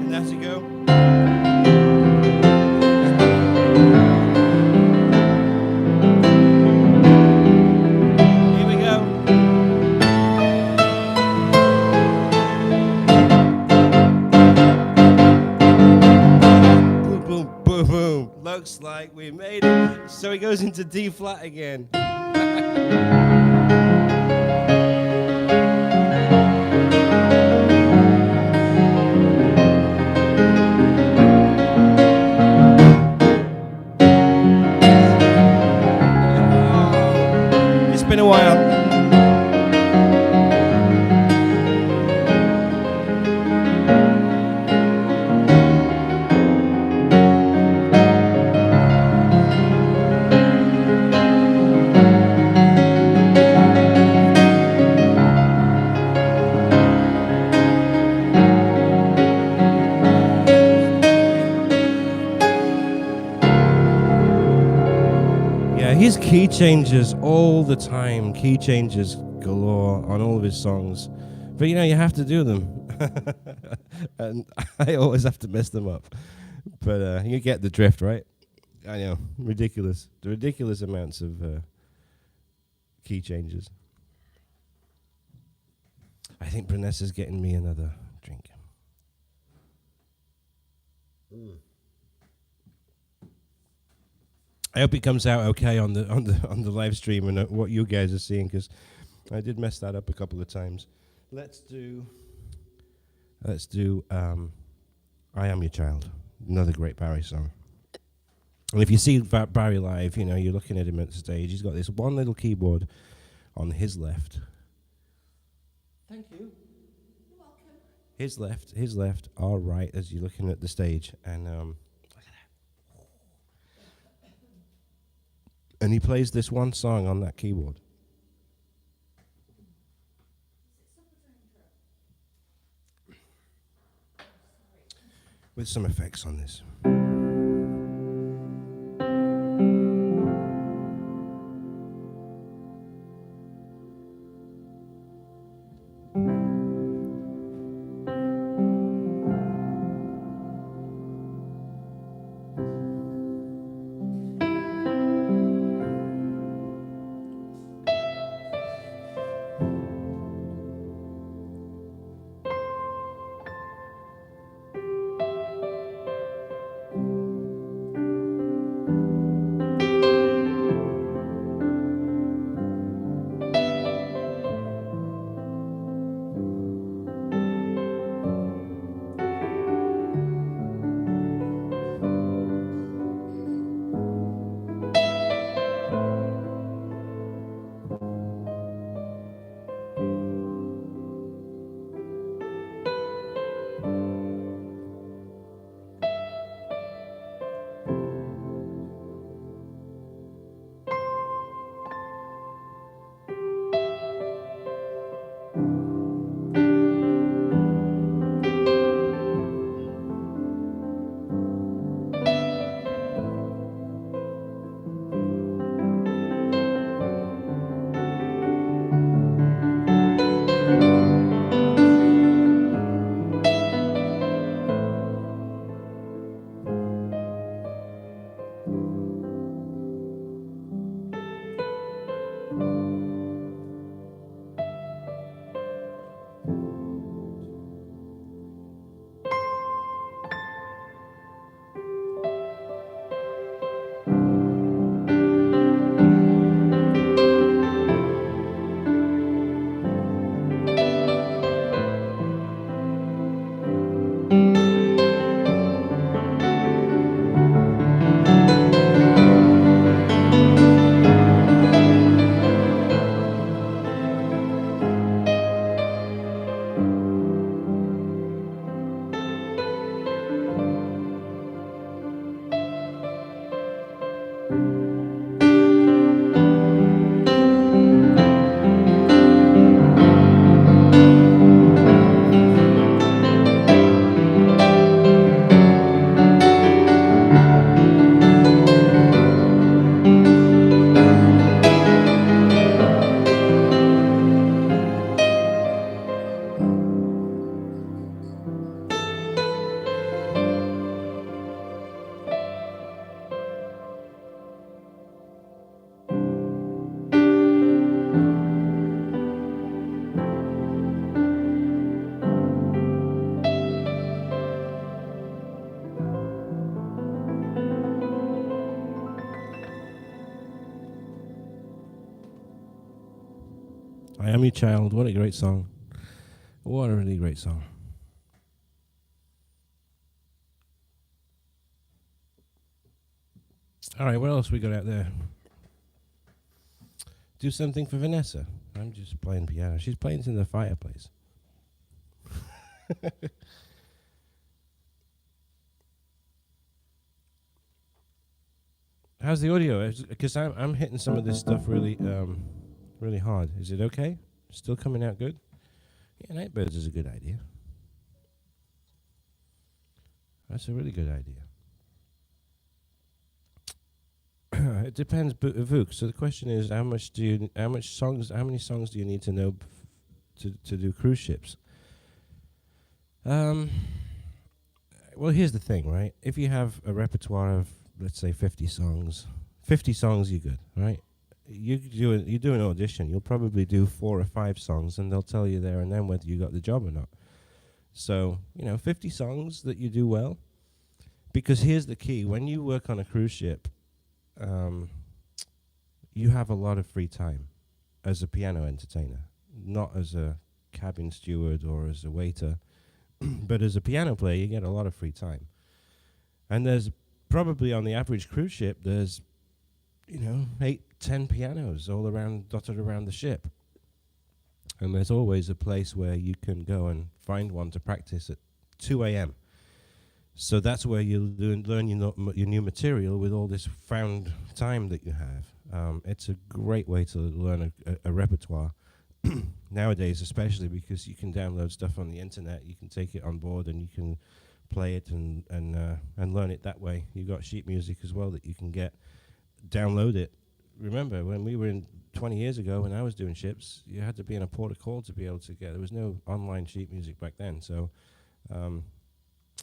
And that's it go. Here we go. Boom, boom, boom, boom. Looks like we made it. So he goes into D flat again. It's been a while. His key changes all the time, key changes galore on all of his songs. But you know, you have to do them. And I always have to mess them up. But you get the drift, right? I know, ridiculous. The ridiculous amounts of key changes. I think Vanessa's getting me another drink. I hope it comes out okay on the live stream and what you guys are seeing, because I did mess that up a couple of times. Let's do I Am Your Child, another great Barry song. And if you see Barry live, you know, you're looking at him at the stage. He's got this one little keyboard on his left. Thank you. You're welcome. His left, our right, as you're looking at the stage, and and he plays this one song on that keyboard. With some effects on this. I Am Your Child. What a great song. What a really great song. All right, what else we got out there? Do something for Vanessa. I'm just playing piano. She's playing in the fireplace. How's the audio? Because I'm hitting some of this stuff really really hard. Is it okay? Still coming out good? Yeah, Nightbirds is a good idea. That's a really good idea. It depends, Vuk. So the question is, how many songs do you need to know to do cruise ships? Well, here's the thing, right? If you have a repertoire of, let's say, 50 songs, you're good, right? You do an audition, you'll probably do 4 or 5 songs, and they'll tell you there and then whether you got the job or not. So, 50 songs that you do well. Because here's the key: when you work on a cruise ship, you have a lot of free time as a piano entertainer, not as a cabin steward or as a waiter, but as a piano player, you get a lot of free time. And there's probably, on the average cruise ship, there's 8-10 pianos all around, dotted around the ship. And there's always a place where you can go and find one to practice at 2 a.m. So that's where you learn your new material with all this found time that you have. It's a great way to learn a repertoire nowadays, especially because you can download stuff on the internet. You can take it on board and you can play it and learn it that way. You've got sheet music as well that you can download it. Remember, when we were in 20 years ago, when I was doing ships, you had to be in a port of call to be able to get. There was no online sheet music back then. So,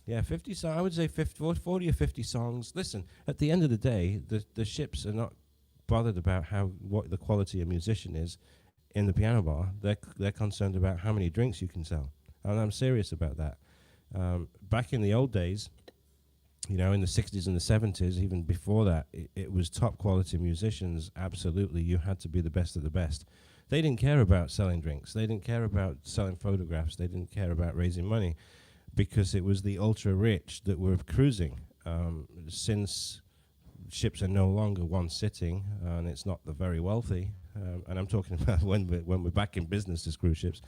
50 songs. I would say 40 or 50 songs. Listen, at the end of the day, the ships are not bothered about what the quality of musician is in the piano bar. They're concerned about how many drinks you can sell, and I'm serious about that. Back in the old days, in the 60s and the 70s, even before that, it was top quality musicians. Absolutely, you had to be the best of the best. They didn't care about selling drinks. They didn't care about selling photographs. They didn't care about raising money, because it was the ultra rich that were cruising. Since ships are no longer one sitting, and it's not the very wealthy, and I'm talking about when we're back in business as cruise ships.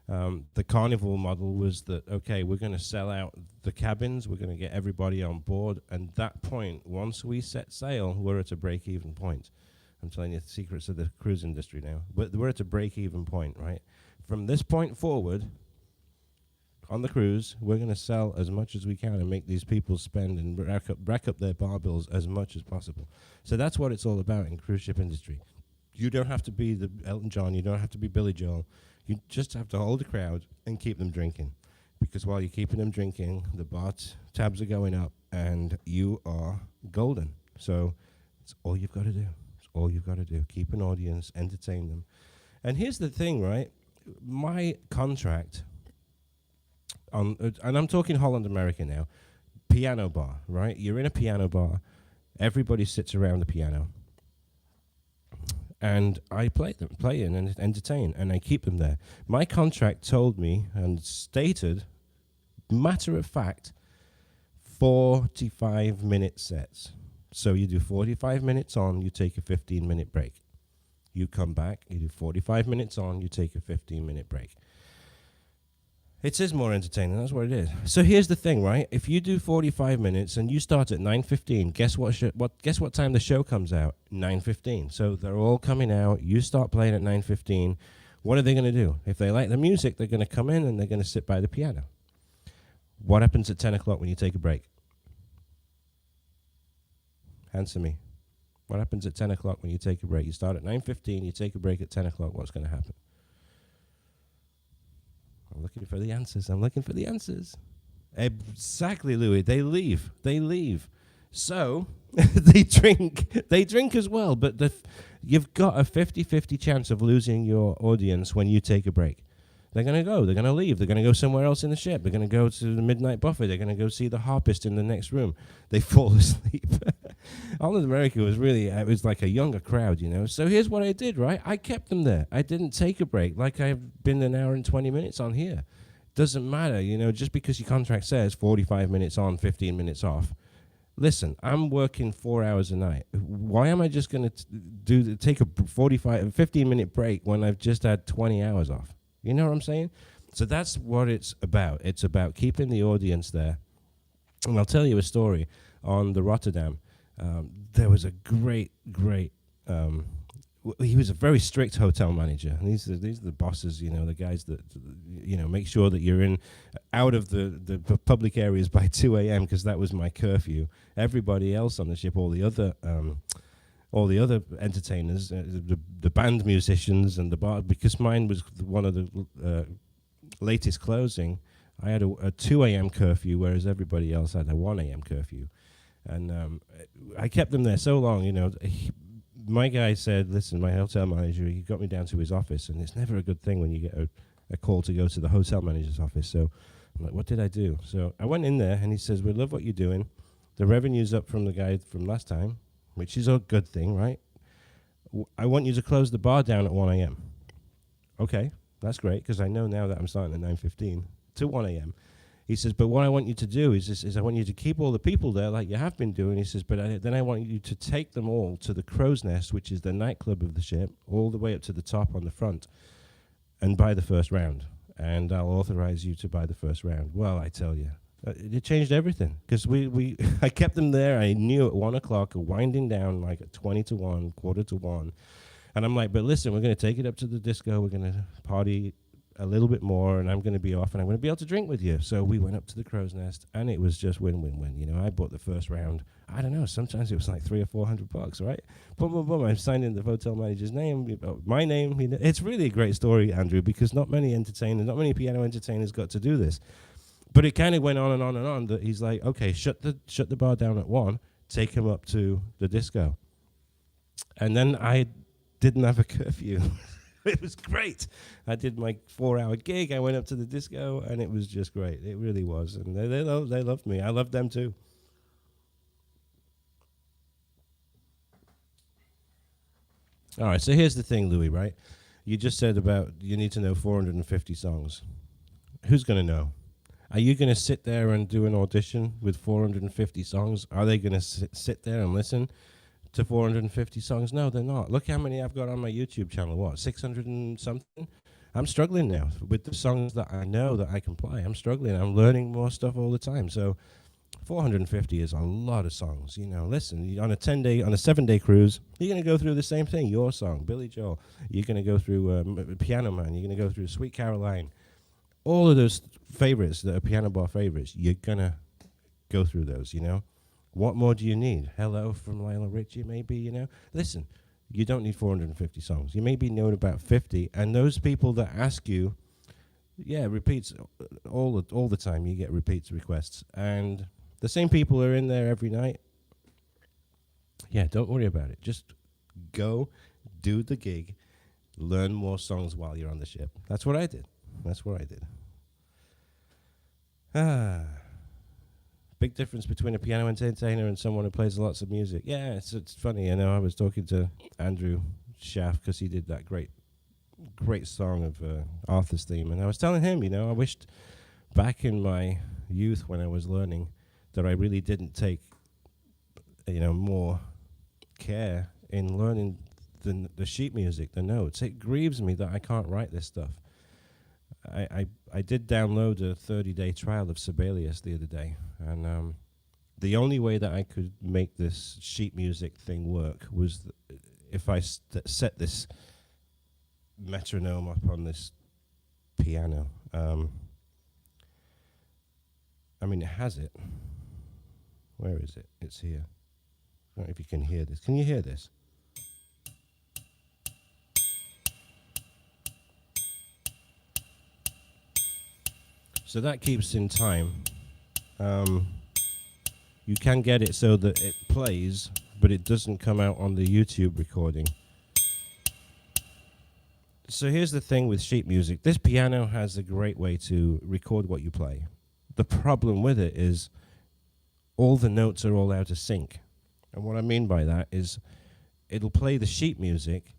The Carnival model was that, okay, we're going to sell out the cabins, we're going to get everybody on board, and that point, once we set sail, we're at a break-even point. I'm telling you the secrets of the cruise industry now. But we're at a break-even point, right? From this point forward, on the cruise, we're going to sell as much as we can and make these people spend and rack up their bar bills as much as possible. So that's what it's all about in cruise ship industry. You don't have to be the Elton John, you don't have to be Billy Joel. You just have to hold the crowd and keep them drinking. Because while you're keeping them drinking, the bar tabs are going up and you are golden. So it's all you've got to do. It's all you've got to do. Keep an audience, entertain them. And here's the thing, right? My contract, and I'm talking Holland America now, piano bar, right? You're in a piano bar. Everybody sits around the piano. And I play in and entertain, and I keep them there. My contract told me and stated, matter of fact, 45-minute sets. So you do 45 minutes on, you take a 15-minute break. You come back, you do 45 minutes on, you take a 15-minute break. It is more entertaining, that's what it is. So here's the thing, right? If you do 45 minutes and you start at 9:15, guess what time the show comes out? 9:15. So they're all coming out, you start playing at 9:15. What are they going to do? If they like the music, they're going to come in and they're going to sit by the piano. What happens at 10 o'clock when you take a break? Answer me. What happens at 10 o'clock when you take a break? You start at 9:15, you take a break at 10 o'clock, what's going to happen? I'm looking for the answers. Exactly, Louis. They leave. So they drink as well. But you've got a 50-50 chance of losing your audience when you take a break. They're going to go. They're going to leave. They're going to go somewhere else in the ship. They're going to go to the midnight buffet. They're going to go see the harpist in the next room. They fall asleep. Holland America was really, it was like a younger crowd, you know. So here's what I did, right? I kept them there. I didn't take a break like I've been an hour and 20 minutes on here. Doesn't matter, you know, just because your contract says 45 minutes on, 15 minutes off. Listen, I'm working 4 hours a night. Why am I just going to take a 15-minute break when I've just had 20 hours off? You know what I'm saying? So that's what it's about. It's about keeping the audience there. And I'll tell you a story on the Rotterdam. There was a great, he was a very strict hotel manager. And these are the bosses, you know, the guys that, you know, make sure that you're out of the public areas by 2 a.m. because that was my curfew. Everybody else on the ship, all the other entertainers, the band musicians and the bar, because mine was one of the latest closing, I had a 2 a.m. curfew, whereas everybody else had a 1 a.m. curfew. And I kept them there so long, you know. My guy said, listen, my hotel manager, he got me down to his office, and it's never a good thing when you get a call to go to the hotel manager's office. So I'm like, what did I do? So I went in there, and he says, we love what you're doing. The revenue's up from the guy from last time, which is a good thing, right? I want you to close the bar down at 1 a.m. Okay, that's great, because I know now that I'm starting at 9:15 to 1 a.m. He says, but what I want you to do is I want you to keep all the people there like you have been doing. He says, but then I want you to take them all to the Crow's Nest, which is the nightclub of the ship, all the way up to the top on the front, and buy the first round. And I'll authorize you to buy the first round. Well, I tell you, it changed everything, because I kept them there. I knew at 1 o'clock, winding down like at 20 to 1, quarter to 1. And I'm like, but listen, we're going to take it up to the disco. We're going to party a little bit more, and I'm going to be off, and I'm going to be able to drink with you. So we went up to the Crow's Nest, and it was just win-win-win. You know, I bought the first round. I don't know, sometimes it was like $300 or $400, right? Boom, boom, boom. I signed in the hotel manager's name, my name. You know, it's really a great story, Andrew, because not many piano entertainers got to do this. But it kind of went on and on and on. That he's like, okay, shut the bar down at 1, take him up to the disco, and then I didn't have a curfew. It was great. I did my 4-hour gig. I went up to the disco, and it was just great. It really was. And they loved me. I loved them too. All right, so here's the thing, Louis, right? You just said about you need to know 450 songs. Who's going to know? Are you going to sit there and do an audition with 450 songs? Are they going to sit there and listen to 450 songs? No, they're not. Look how many I've got on my YouTube channel. What, 600 and something? I'm struggling now with the songs that I know that I can play. I'm struggling. I'm learning more stuff all the time. So 450 is a lot of songs. You know, listen, on a 7-day cruise, you're going to go through the same thing. Your song, Billy Joel. You're going to go through Piano Man. You're going to go through Sweet Caroline. All of those favorites that are piano bar favorites, you're going to go through those, you know. What more do you need? Hello from Lionel Richie, maybe, you know. Listen, you don't need 450 songs. You maybe know about 50, and those people that ask you, yeah, repeats all the time. You get repeats requests, and the same people are in there every night. Yeah, don't worry about it. Just go, do the gig, learn more songs while you're on the ship. That's what I did. Big difference between a piano entertainer and someone who plays lots of music. Yeah, it's funny. You know, I was talking to Andrew Schaff because he did that great song of Arthur's theme, and I was telling him, you know, I wished back in my youth when I was learning that I really didn't take, you know, more care in learning the sheet music, the notes. It grieves me that I can't write this stuff. I did download a 30-day trial of Sibelius the other day, and the only way that I could make this sheet music thing work was if I set this metronome up on this piano. I mean, it has it. Where is it? It's here. I don't know if you can hear this. Can you hear this? So that keeps in time. You can get it so that it plays, but it doesn't come out on the YouTube recording. So here's the thing with sheet music. This piano has a great way to record what you play. The problem with it is all the notes are all out of sync. And what I mean by that is it'll play the sheet music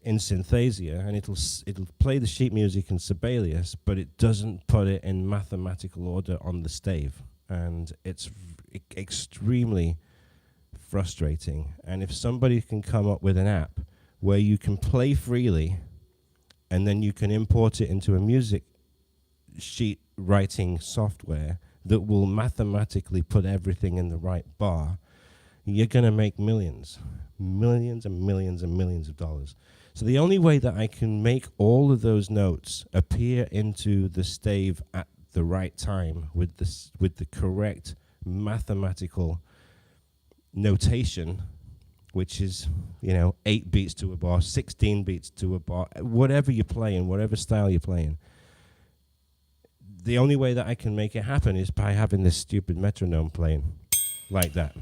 in Synthesia, and it'll play the sheet music in Sibelius, but it doesn't put it in mathematical order on the stave, and it's extremely frustrating. And if somebody can come up with an app where you can play freely, and then you can import it into a music sheet writing software that will mathematically put everything in the right bar, you're going to make millions and millions and millions of dollars. So the only way that I can make all of those notes appear into the stave at the right time with the correct mathematical notation, which is, 8 beats to a bar, 16 beats to a bar, whatever you're playing, whatever style you're playing. The only way that I can make it happen is by having this stupid metronome playing like that.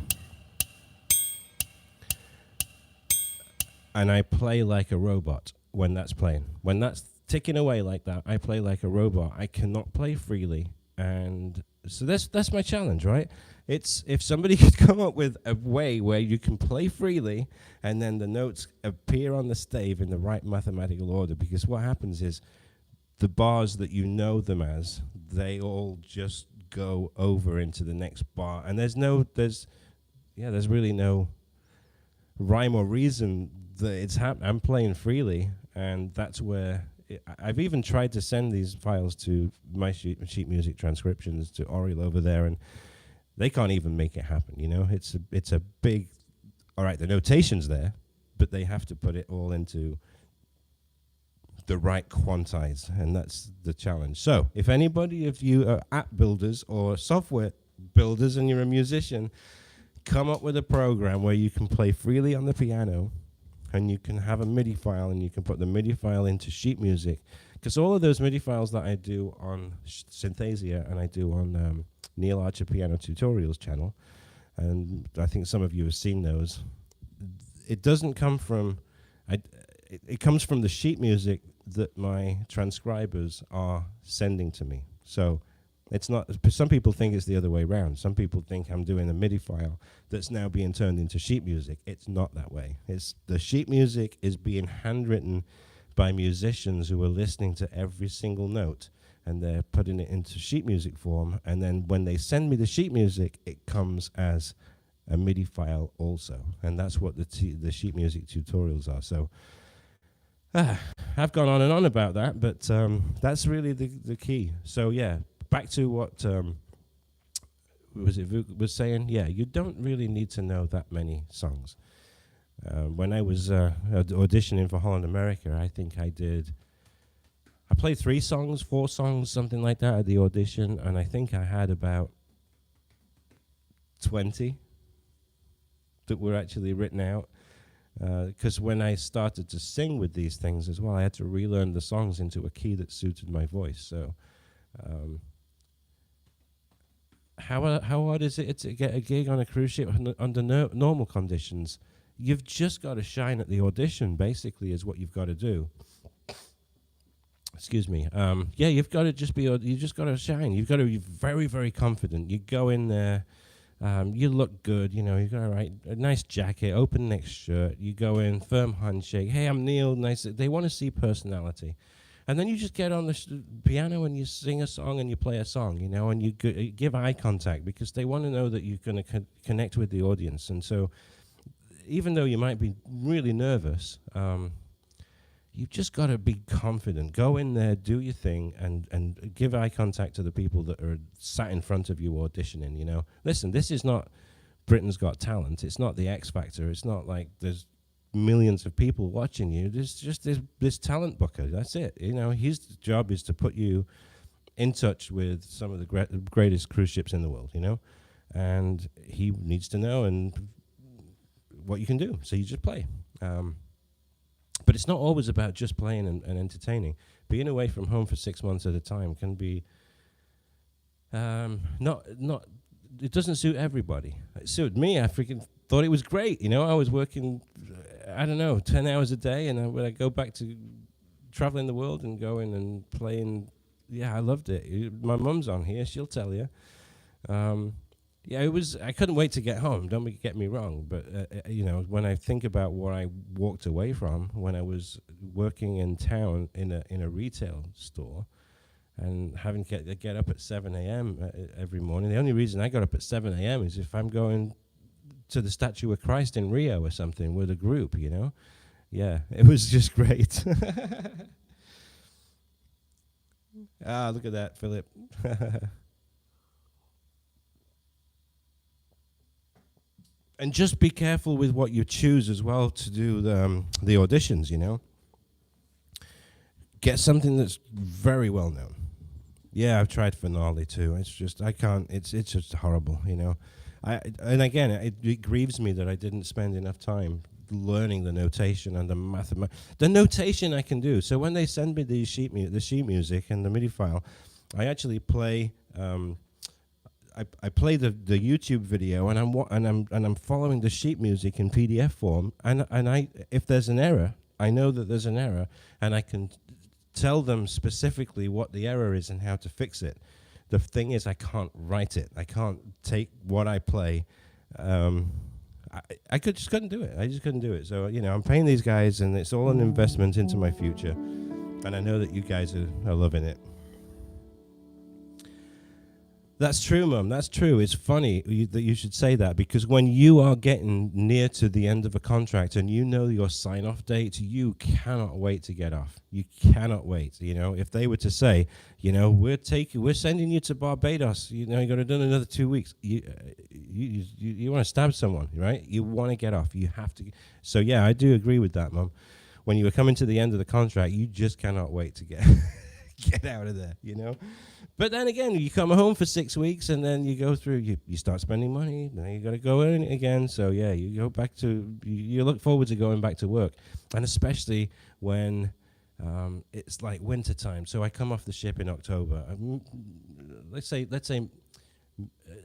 And I play like a robot when that's playing. When that's ticking away like that, I play like a robot. I cannot play freely. And so that's my challenge, right? It's if somebody could come up with a way where you can play freely and then the notes appear on the stave in the right mathematical order, because what happens is the bars that you know them as, they all just go over into the next bar. And there's really no rhyme or reason that it's happening. I'm playing freely, and that's where I've even tried to send these files to my sheet music transcriptions to Oriel over there, and they can't even make it happen. It's a big. All right, the notation's there, but they have to put it all into the right quantize, and that's the challenge. So, if anybody of you are app builders or software builders, and you're a musician, come up with a program where you can play freely on the piano, and you can have a MIDI file, and you can put the MIDI file into sheet music. Because all of those MIDI files that I do on Synthesia and I do on Neil Archer Piano Tutorials channel, and I think some of you have seen those, it doesn't come from, it comes from the sheet music that my transcribers are sending to me. So it's not, some people think it's the other way around. Some people think I'm doing a MIDI file that's now being turned into sheet music. It's not that way. It's the sheet music is being handwritten by musicians who are listening to every single note, and they're putting it into sheet music form. And then when they send me the sheet music, it comes as a MIDI file also. And that's what the sheet music tutorials are. So I've gone on and on about that, but that's really the key. So yeah, back to what Vuk was saying. Yeah, you don't really need to know that many songs. When I was auditioning for Holland America, I think I played 3 songs, 4 songs, something like that at the audition, and I think I had about 20 that were actually written out. Because when I started to sing with these things as well, I had to relearn the songs into a key that suited my voice. So how hard is it to get a gig on a cruise ship under normal conditions? You've just got to shine at the audition, basically, is what you've got to do. Excuse me. Yeah, you've got to you just got to shine. You've got to be very, very confident. You go in there, you look good, you've got a nice jacket, open neck shirt. You go in, firm handshake. Hey, I'm Neil. Nice. They want to see personality. And then you just get on the piano and you sing a song and you play a song, and you give eye contact, because they want to know that you're going to connect with the audience. And so even though you might be really nervous, you've just got to be confident. Go in there, do your thing, and give eye contact to the people that are sat in front of you auditioning, Listen, this is not Britain's Got Talent. It's not the X Factor. It's not like there's millions of people watching you. There's just this talent booker. That's it. His job is to put you in touch with some of the greatest cruise ships in the world, and he needs to know and what you can do. So you just play. But it's not always about just playing and entertaining. Being away from home for 6 months at a time can be not. It doesn't suit everybody. It suited me. I freaking thought it was great. I was working, 10 hours a day, and when I go back to traveling the world and going and playing, yeah, I loved it. My mum's on here; she'll tell you. Yeah, it was. I couldn't wait to get home. Don't get me wrong, but when I think about what I walked away from when I was working in town in a retail store, and having to get up at 7 a.m. Every morning. The only reason I got up at 7 a.m. is if I'm going to the Statue of Christ in Rio or something with a group. Yeah, it was just great. Look at that, Philip. And just be careful with what you choose as well to do the auditions, Get something that's very well known. Yeah, I've tried Finale too. It's just, I can't, it's just horrible, And again, it grieves me that I didn't spend enough time learning the notation and the notation I can do. So when they send me the sheet music and the MIDI file, I actually play, I play the YouTube video and I'm following the sheet music in PDF form, and if there's an error, I know that there's an error, and I can tell them specifically what the error is and how to fix it. The thing is, I can't write it. I can't take what I play. I just couldn't do it. I just couldn't do it. So I'm paying these guys, and it's all an investment into my future, and I know that you guys are loving it. That's true, Mum. That's true. It's funny that you should say that, because when you are getting near to the end of a contract and you know your sign-off date, you cannot wait to get off. You cannot wait. If they were to say, we're sending you to Barbados. You got to do another 2 weeks. You want to stab someone, right? You want to get off. You have to. So yeah, I do agree with that, Mum. When you were coming to the end of the contract, you just cannot wait to get get out of there. But then again, you come home for 6 weeks, and then you go through, you start spending money, then you got to go in again. So yeah, you go back to, you look forward to going back to work. And especially when it's like winter time. So I come off the ship in October. Let's say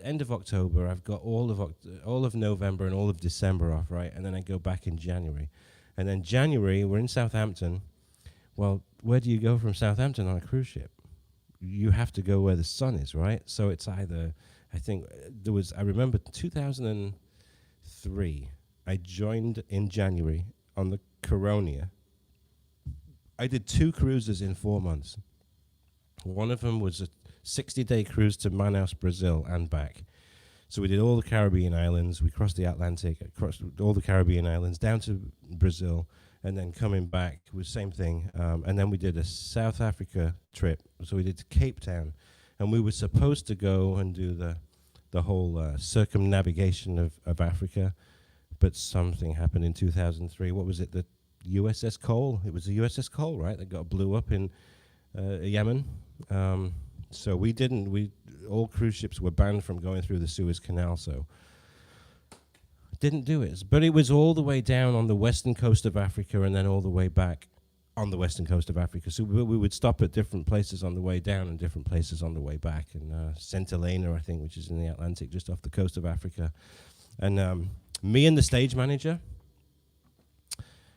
end of October, I've got all of November and all of December off, right? And then I go back in January. And then January, we're in Southampton. Well, where do you go from Southampton on a cruise ship? You have to go where the sun is, right? So it's either, I remember 2003, I joined in January on the Coronia. I did 2 cruises in 4 months. One of them was a 60-day cruise to Manaus, Brazil, and back. So we did all the Caribbean islands. We crossed the Atlantic, across all the Caribbean islands, down to Brazil, and then coming back was same thing. And then we did a South Africa trip. So we did Cape Town, and we were supposed to go and do the whole circumnavigation of Africa, but something happened in 2003. What was it? The USS Cole. It was the USS Cole, right? That got blew up in Yemen. So we didn't. All cruise ships were banned from going through the Suez Canal. So didn't do it. But it was all the way down on the western coast of Africa, and then all the way back on the western coast of Africa. So we would stop at different places on the way down and different places on the way back. And St. Helena, I think, which is in the Atlantic, just off the coast of Africa. And me and the stage manager,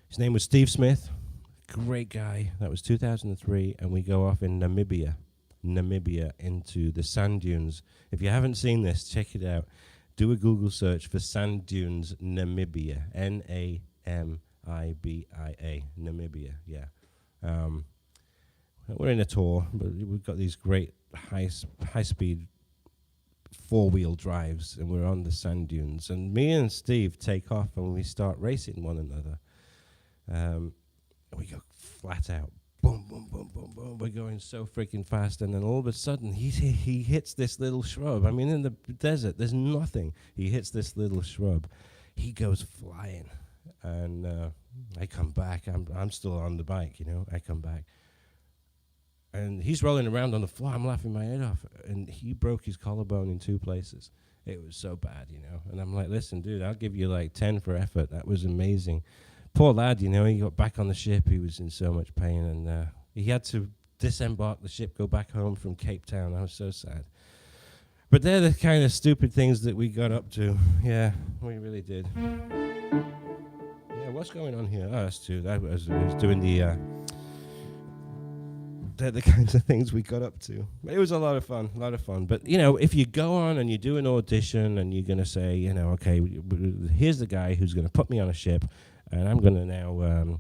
his name was Steve Smith, great guy. That was 2003, and we go off in Namibia into the sand dunes. If you haven't seen this, check it out. Do a Google search for Sand Dunes Namibia, Namibia, Namibia. Yeah, we're in a tour, but we've got these great high speed 4-wheel drives, and we're on the sand dunes. And me and Steve take off, and we start racing one another. We go flat out. Boom, boom, boom, boom, boom. We're going so freaking fast, and then all of a sudden, he hits this little shrub. I mean, in the desert, there's nothing. He hits this little shrub. He goes flying, and I come back. I'm still on the bike, I come back, and he's rolling around on the floor. I'm laughing my head off, and he broke his collarbone in 2 places. It was so bad, And I'm like, listen, dude, I'll give you like 10 for effort. That was amazing. Poor lad, he got back on the ship. He was in so much pain, and he had to disembark the ship, go back home from Cape Town. I was so sad. But they're the kind of stupid things that we got up to. Yeah, we really did. Yeah, what's going on here? Oh, that's too. I was doing the they're the kinds of things we got up to. It was a lot of fun, But, if you go on and you do an audition and you're going to say, okay, here's the guy who's going to put me on a ship, and I'm going to now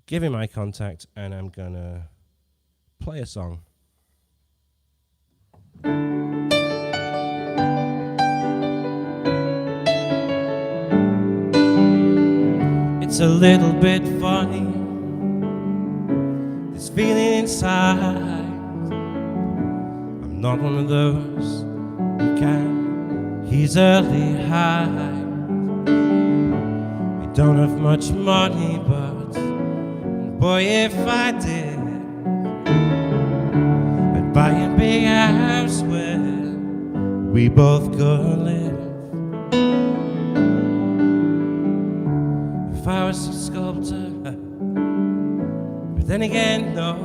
give him my contact, and I'm going to play a song. It's a little bit funny, this feeling inside. I'm not one of those who can easily hide. We don't have much money, but boy, if I did, I'd buy a big house where we both could live. If I was a sculptor, but then again, no,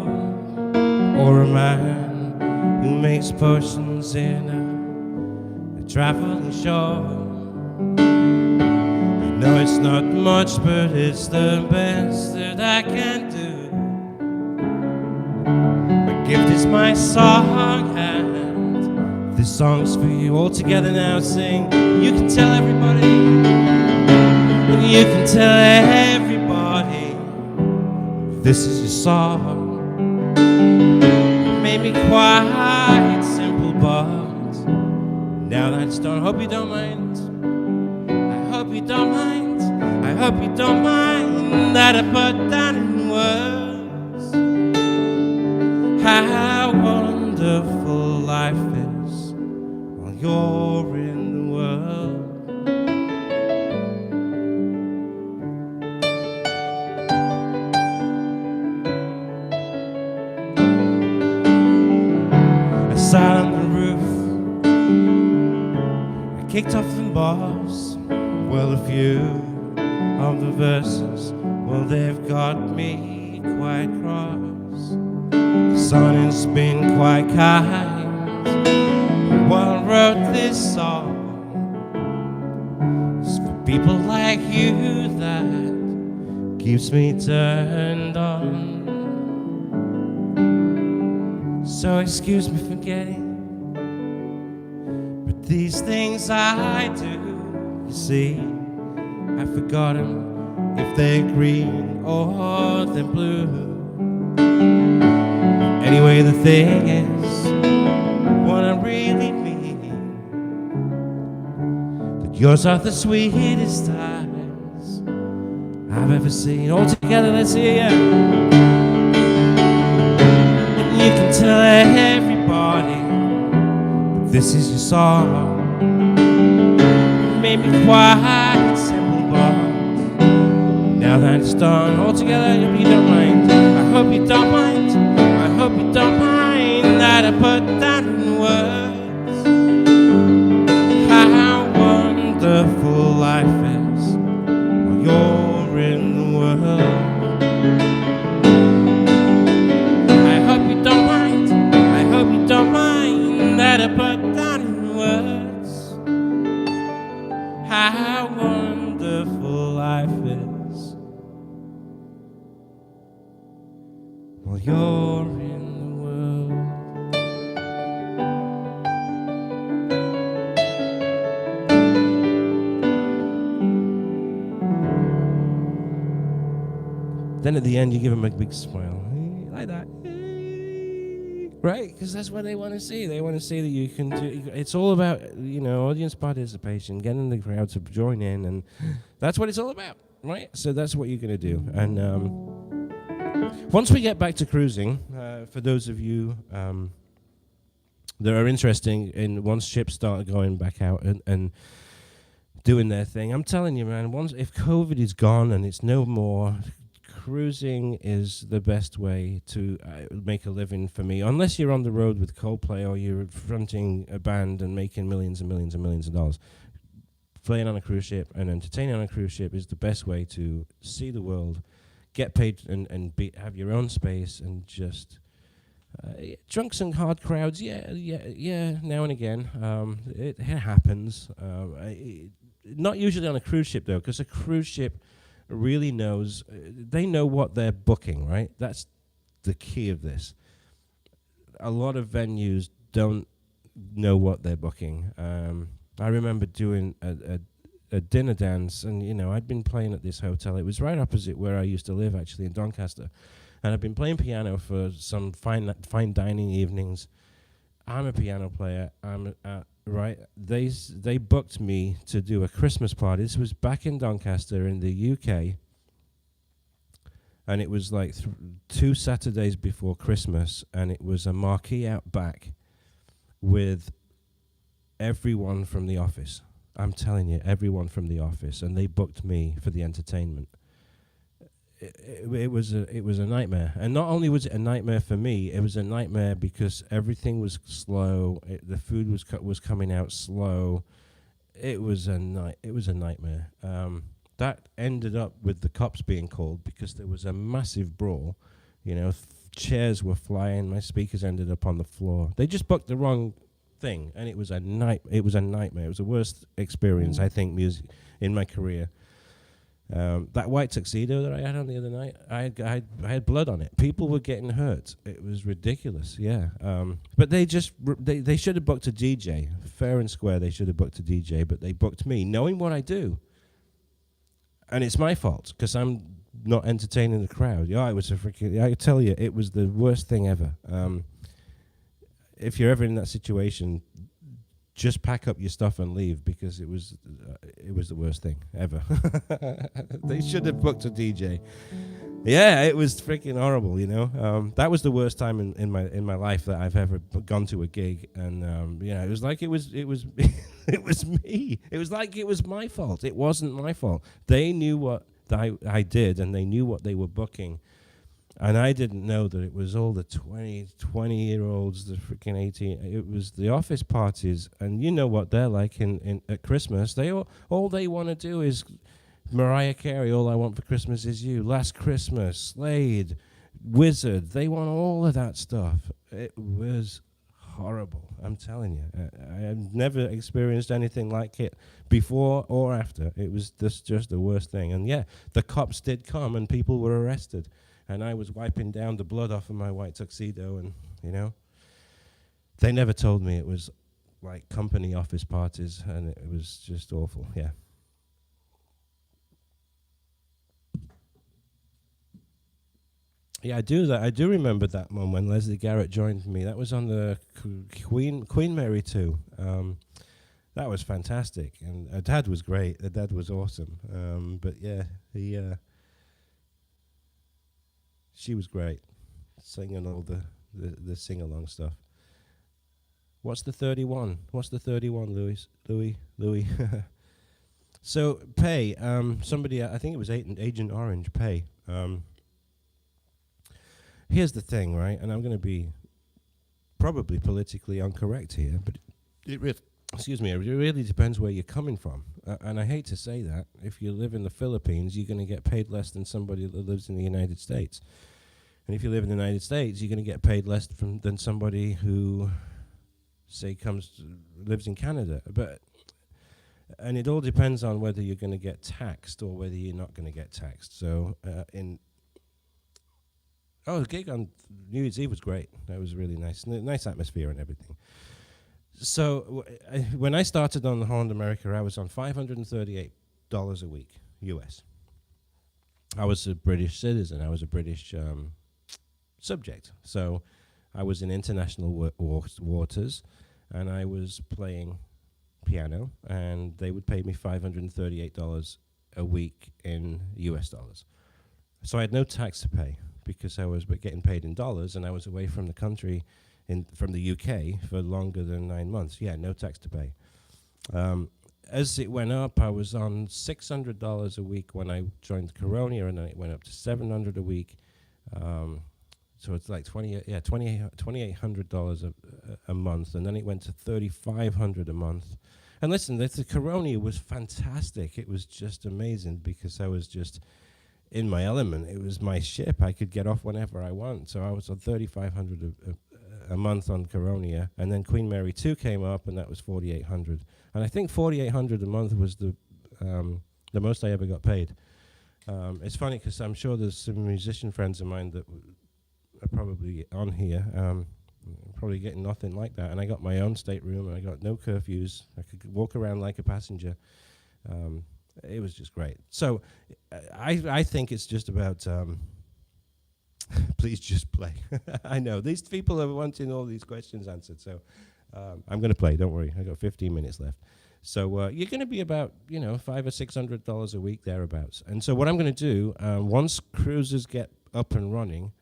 or a man who makes potions in a traveling show. I know it's not much, but it's the best that I can do. My gift is my song, and this song's for you. All together now, sing. You can tell everybody. You can tell everybody this is your song. It made me quite simple, but now that it's done, I hope you don't mind. I hope you don't mind. I hope you don't mind that I put that in words. How wonderful life is while you're in the world. Sat on the roof, I kicked off the bars. Well, a few of the verses, well, they've got me quite cross. The sun has been quite kind while I wrote this song. It's for people like you that keeps me turned on. So excuse me for getting, but these things I do, you see, I've forgotten if they're green or they're blue. Anyway, the thing is, what I really mean, that yours are the sweetest eyes I've ever seen. All together, let's hear ya. You can tell everybody that this is your song. It made me quite simple, but now that it's done, all together, I hope you don't mind. I hope you don't mind. I hope you don't mind that I put that in words. How wonderful life is while you're in the world. Don't mind that I put that in words. How wonderful life is while you're in the world. Then at the end, you give them a big smile, like that. Right, because that's what they want to see. They want to see that you can do. It's all about, audience participation, getting the crowd to join in, and that's what it's all about, right? So that's what you're going to do. And once we get back to cruising, for those of you that are interested in once ships start going back out and doing their thing, I'm telling you, man, if COVID is gone and it's no more, cruising is the best way to make a living for me. Unless you're on the road with Coldplay or you're fronting a band and making millions and millions and millions of dollars. Playing on a cruise ship and entertaining on a cruise ship is the best way to see the world, get paid and have your own space, and just drunks and hard crowds. Yeah, now and again. It happens. Not usually on a cruise ship, though, because a cruise ship really knows, they know what they're booking, right? That's the key of this. A lot of venues don't know what they're booking. I remember doing a dinner dance, and I'd been playing at this hotel. It was right opposite where I used to live, actually, in Doncaster, and I'd been playing piano for some fine dining evenings. I'm a piano player. Right. They booked me to do a Christmas party. This was back in Doncaster in the UK, and it was like 2 Saturdays before Christmas, and it was a marquee out back with everyone from the office. I'm telling you, everyone from the office, and they booked me for the entertainment. It was a nightmare, and not only was it a nightmare for me, it was a nightmare because everything was slow. The food was coming out slow. It was a nightmare. That ended up with the cops being called because there was a massive brawl. Chairs were flying. My speakers ended up on the floor. They just booked the wrong thing, and it was a nightmare. It was the worst experience, I think, music in my career. That white tuxedo that I had on the other night, I had blood on it. People were getting hurt. It was ridiculous. Yeah. But they should have booked a DJ. Fair and square, they should have booked a DJ, but they booked me, knowing what I do. And it's my fault because I'm not entertaining the crowd. Yeah, I tell you, it was the worst thing ever. If you're ever in that situation, just pack up your stuff and leave because it was the worst thing ever. They should have booked a DJ. Yeah, it was freaking horrible. That was the worst time in my life that I've ever gone to a gig, and it was like it was it was me. It was like it was my fault. It wasn't my fault. They knew what I did, and they knew what they were booking. And I didn't know that it was all the 20-year-olds, the freaking 18. It was the office parties, and you know what they're like at Christmas. All they want to do is Mariah Carey, All I Want for Christmas Is You, Last Christmas, Slade, Wizard. They want all of that stuff. It was horrible, I'm telling you. I have never experienced anything like it before or after. It was just the worst thing. And yeah, the cops did come, and people were arrested. And I was wiping down the blood off of my white tuxedo, and, they never told me it was like company office parties, and it was just awful, yeah. Yeah, I do remember that moment when Leslie Garrett joined me. That was on the Queen Mary 2. That was fantastic, and her dad was great. Her dad was awesome. But yeah, she was great, singing all the sing-along stuff. What's the 31? What's the 31, Louis? So, Pay, somebody, I think it was Agent Orange, Pay. Here's the thing, right? And I'm going to be probably politically incorrect here, but it really depends where you're coming from. And I hate to say that. If you live in the Philippines, you're going to get paid less than somebody that lives in the United States. And if you live in the United States, you're going to get paid less than somebody who, say, lives in Canada. And it all depends on whether you're going to get taxed or whether you're not going to get taxed. So the gig on New Year's Eve was great. That was really nice. Nice atmosphere and everything. So when I started on the Holland America, I was on $538 a week, US. I was a British citizen. I was a British subject. So I was in international waters, and I was playing piano, and they would pay me $538 a week in US dollars. So I had no tax to pay because I was getting paid in dollars, and I was away from the country from the UK for longer than 9 months. Yeah, no tax to pay. As it went up, I was on $600 a week when I joined Coronia, and then it went up to $700 a week. So it's like $2,800 a month, and then it went to $3,500 a month. And listen, the Coronia was fantastic. It was just amazing because I was just in my element. It was my ship. I could get off whenever I want. So I was on $3,500 a month on Coronia, and then Queen Mary 2 came up, and that was $4,800. And I think $4,800 a month was the most I ever got paid. It's funny because I'm sure there's some musician friends of mine that are probably on here. Probably getting nothing like that. And I got my own stateroom, and I got no curfews. I could walk around like a passenger. It was just great. So I think it's just about please just play. I know these people are wanting all these questions answered, so I'm going to play. Don't worry, I got 15 minutes left. So you're going to be about $500 or $600 a week thereabouts. And so what I'm going to do once cruises get up and running,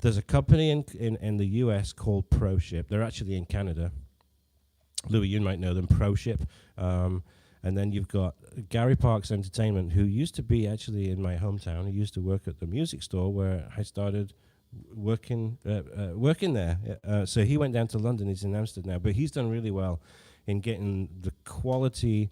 there's a company in the US called ProShip. They're actually in Canada. Louis, you might know them, ProShip. And then you've got Gary Parks Entertainment, who used to be actually in my hometown. He used to work at the music store where I started working there. So he went down to London. He's in Amsterdam now, but he's done really well in getting the quality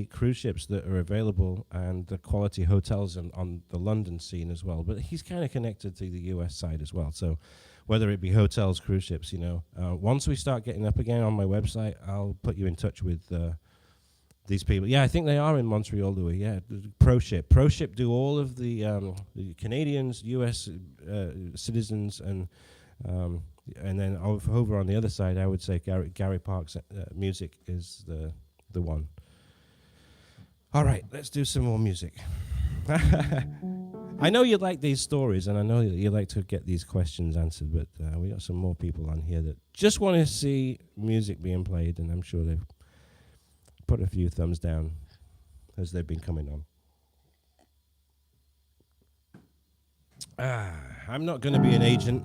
cruise ships that are available and the quality hotels on the London scene as well. But he's kind of connected to the US side as well. So whether it be hotels, cruise ships, once we start getting up again on my website, I'll put you in touch with these people. Yeah, I think they are in Montreal, Louis. Yeah, ProShip. ProShip do all of the Canadians, US citizens, and then over on the other side, I would say Gary Parks Music is the one. All right, let's do some more music. I know you like these stories, and I know you like to get these questions answered, but we got some more people on here that just want to see music being played, and I'm sure they've put a few thumbs down as they've been coming on. I'm not going to be an agent.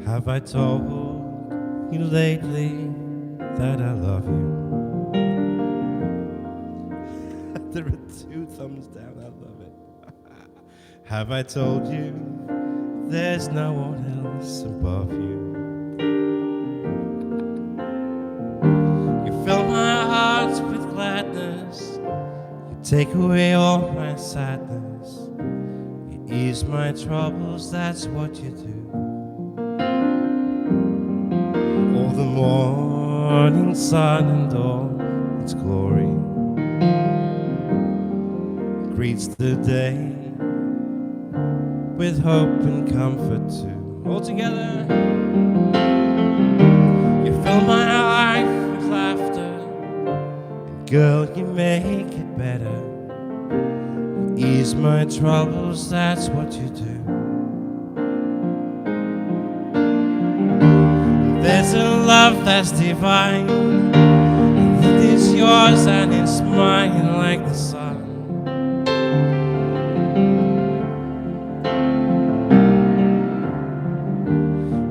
Have I told you lately that I love you? There are 2 thumbs down, I love it. Have I told you there's no one else above you? You fill my heart with gladness, you take away all my sadness, you ease my troubles, that's what you do. The morning sun and all its glory greets the day with hope and comfort too. All together, you fill my life with laughter, and girl, you make it better. You ease my troubles, that's what you do. There's a love that's divine, it is yours and it's mine like the sun.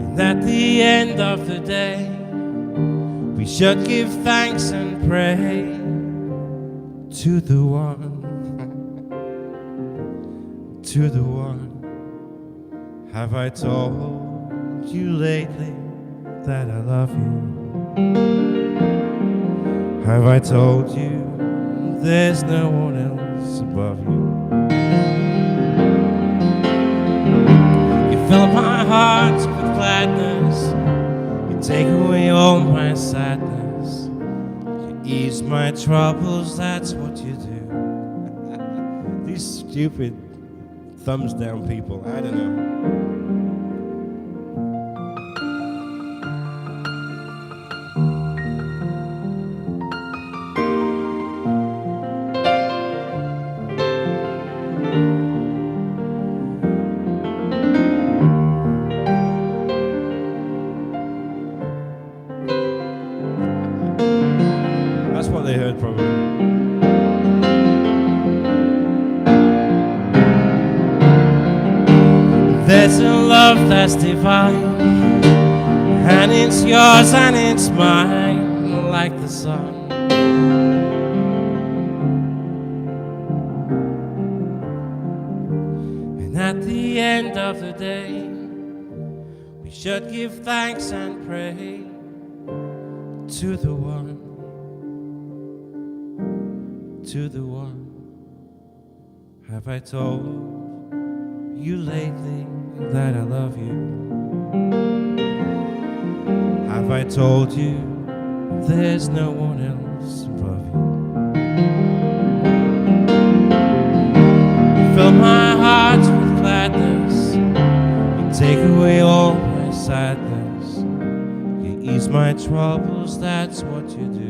And at the end of the day, we should give thanks and pray to the one, to the one. Have I told you lately that I love you? Have I told you there's no one else above you? You fill my heart with gladness, you take away all my sadness, you ease my troubles, that's what you do. These stupid thumbs down people, I don't know. That's what they heard probably. There's a love that's divine, and it's yours and it's mine like the sun. And at the end of the day, we should give thanks and pray to the one, to the one. Have I told you lately that I love you? Have I told you there's no one else above you? You fill my heart with gladness, you take away all my sadness, you ease my troubles, that's what you do.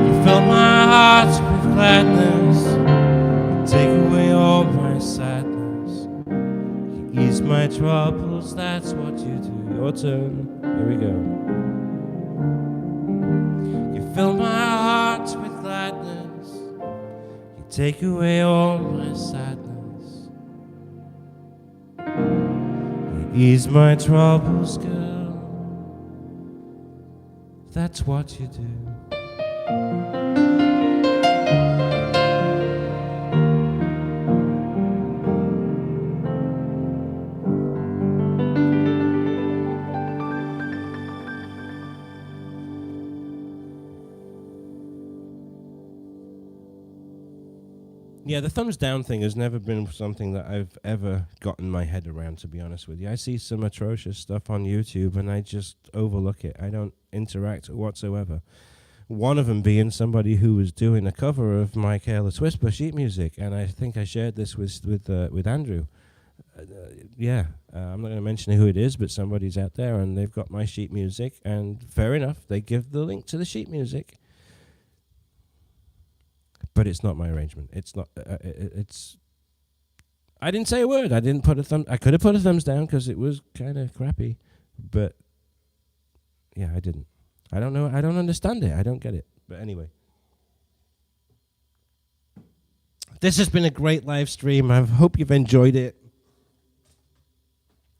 You fill my heart with gladness, you take away all my sadness, you ease my troubles, that's what you do. Your turn, here we go. You fill my heart with gladness, you take away all my sadness, you ease my troubles, girl, that's what you do. Yeah, the thumbs down thing has never been something that I've ever gotten my head around, to be honest with you. I see some atrocious stuff on YouTube and I just overlook it. I don't interact whatsoever. One of them being somebody who was doing a cover of My Careless Whisper sheet music, and I think I shared this with Andrew. I'm not going to mention who it is, but somebody's out there and they've got my sheet music, and fair enough, they give the link to the sheet music. But it's not my arrangement. It's not. It's. I didn't say a word. I didn't put a thumb. I could have put a thumbs down because it was kind of crappy, but yeah, I didn't. I don't know. I don't understand it. I don't get it. But anyway, this has been a great live stream. I hope you've enjoyed it.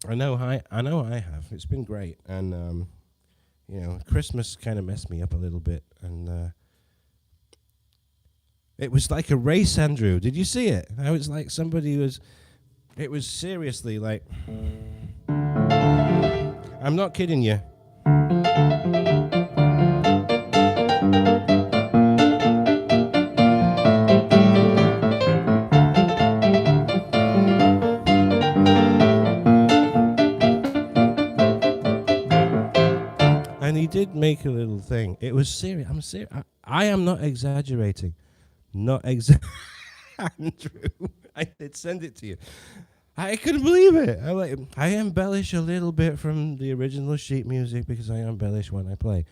I know I have. It's been great, and Christmas kind of messed me up a little bit, and. It was like a race, Andrew. Did you see it? I was like it was seriously like, I'm not kidding you. And he did make a little thing. It was serious. I'm serious. I am not exaggerating. Not exactly, Andrew. I did send it to you. I couldn't believe it. I embellish a little bit from the original sheet music because I embellish when I play.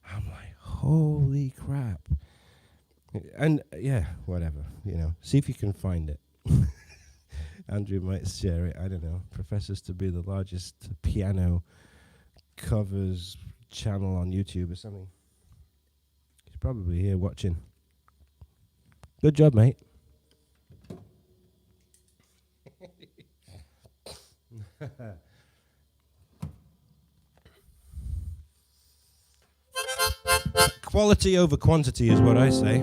I'm like, holy crap. And yeah, whatever. See if you can find it. Andrew might share it. I don't know. Professes to be the largest piano covers channel on YouTube or something. He's probably here watching. Good job, mate. Quality over quantity is what I say.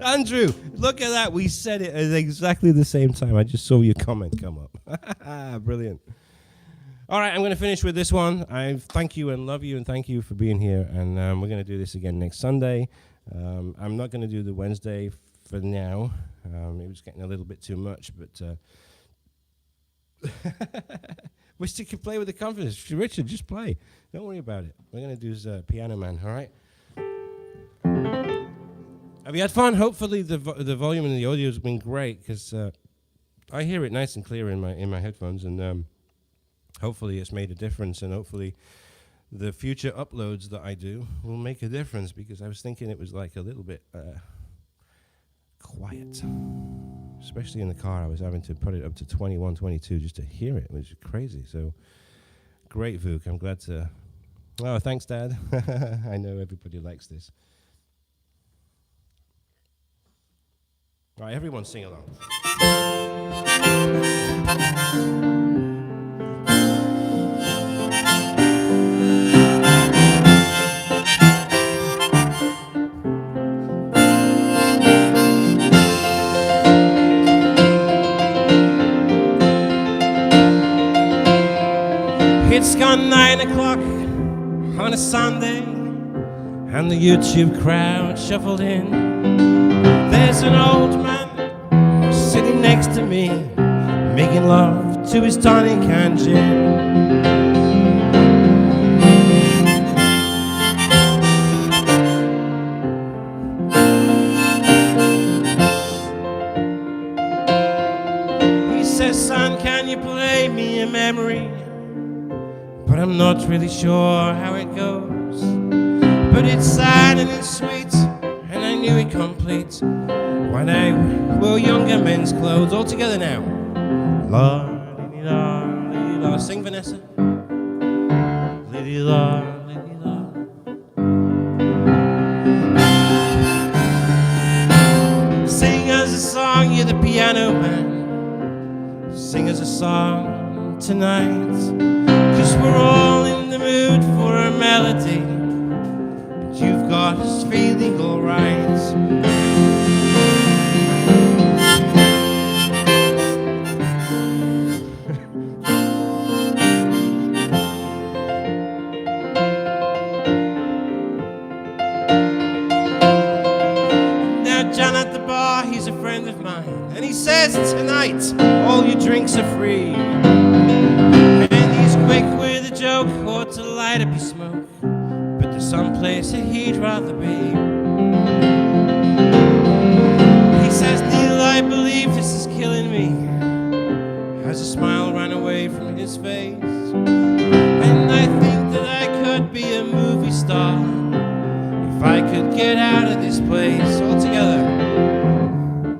Andrew, look at that. We said it at exactly the same time. I just saw your comment come up. Brilliant. All right, I'm going to finish with this one. I thank you and love you and thank you for being here. And we're going to do this again next Sunday. I'm not going to do the Wednesday for now. It was getting a little bit too much, but we still can play with the confidence. Richard, just play. Don't worry about it. We're going to do Piano Man, all right? Have you had fun? Hopefully the volume and the audio has been great because I hear it nice and clear in my headphones, and hopefully it's made a difference, and hopefully the future uploads that I do will make a difference, because I was thinking it was like a little bit quiet, especially in the car. I was having to put it up to 21, 22 just to hear it. It was crazy. So great, Vuk. I'm glad to... Oh, thanks, Dad. I know everybody likes this. All right, everyone sing along. 9 o'clock on a Sunday, and the YouTube crowd shuffled in. There's an old man sitting next to me, making love to his tonic and gin. He says, son, can you play me a memory? But I'm not really sure how it goes. But it's sad and it's sweet, and I knew it complete when I wore younger men's clothes. All together now. La, li, la, li, la. Sing, Vanessa. Li, la, li, la. Sing us a song, you're the piano man. Sing us a song tonight, 'cause we're all in the mood for a melody. But you've got us feeling alright. Now John at the bar, he's a friend of mine, and he says tonight all your drinks are free. And he's quick with a joke or to light up your smoke, but there's some place that he'd rather be. He says, Neil, I believe this is killing me, as a smile ran away from his face. And I think that I could be a movie star if I could get out of this place. All together.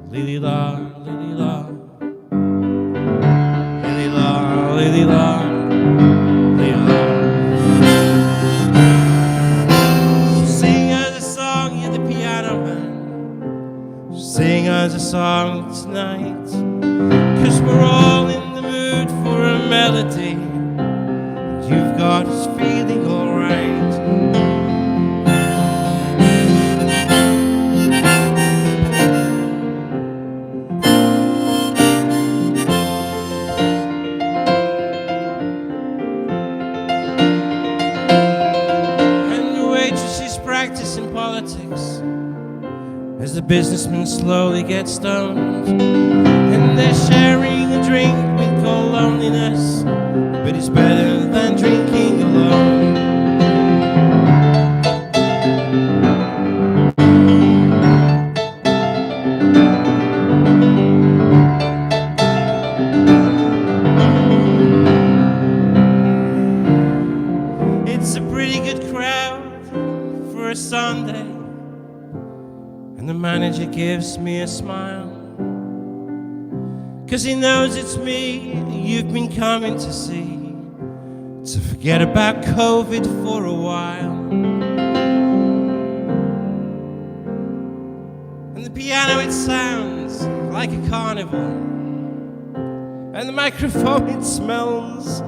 Lily la, lily la. Lily la, lily la. Lily la. Sing us a song, you're the piano man. Sing us a song tonight, 'cause we're all in the mood for a melody. You've got us feeling alright. And the waitresses practicing politics as the businessmen slowly get stoned. And they're sharing a drink with cold loneliness, but it's better than drinking alone. It's a pretty good crowd for a Sunday, and the manager gives me a smile, 'cause he knows it's me you've been coming to see, to forget about COVID for a while. And the piano, it sounds like a carnival, and the microphone, it smells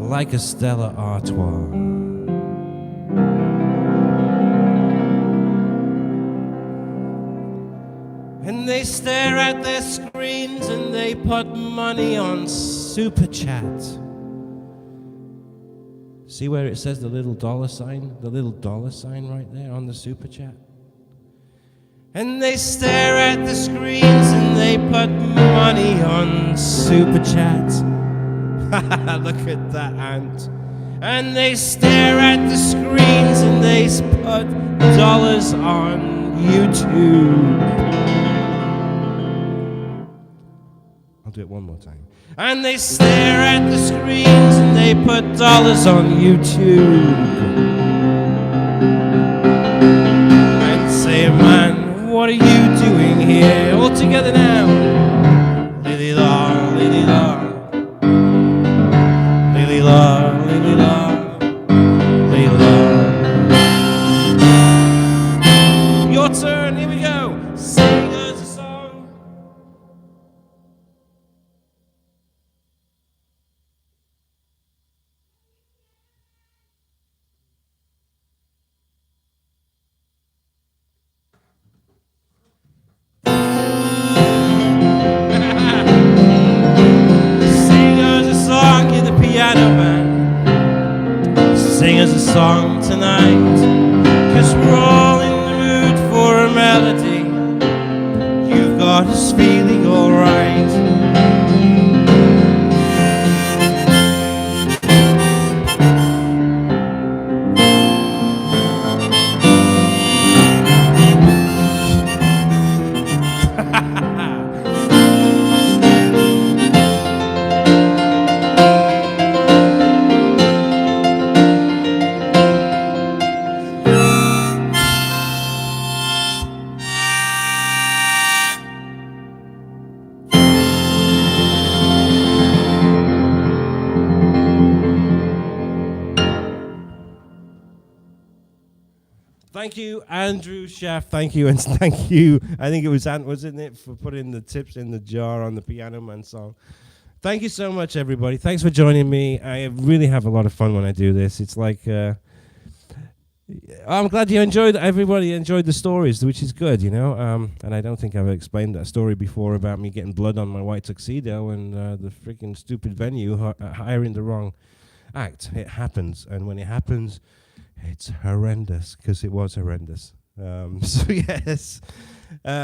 like a Stella Artois. And they stare at their screens and they put money on Super Chat. See where it says the little dollar sign? The little dollar sign right there on the Super Chat. And they stare at the screens and they put money on Super Chat. Look at that ant. And they stare at the screens and they put dollars on YouTube. I'll do it one more time. And they stare at the screens and they put dollars on YouTube. And say, man, what are you doing here? All together now. Lily la, lily la. Lily la, lily la. Lily la. Your turn, here we go. Sing us a song. sing us a song tonight, 'cause we're all in the mood for a melody. You've got us feeling alright. Thank you, Andrew Chef. Thank you, and thank you. I think it was Ant, wasn't it, for putting the tips in the jar on the Piano Man song. Thank you so much, everybody. Thanks for joining me. I really have a lot of fun when I do this. It's like, I'm glad you enjoyed. Everybody enjoyed the stories, which is good, you know. And I don't think I've explained that story before about me getting blood on my white tuxedo and the freaking stupid venue hiring the wrong act. It happens, and when it happens, it's horrendous, because it was horrendous. So yes,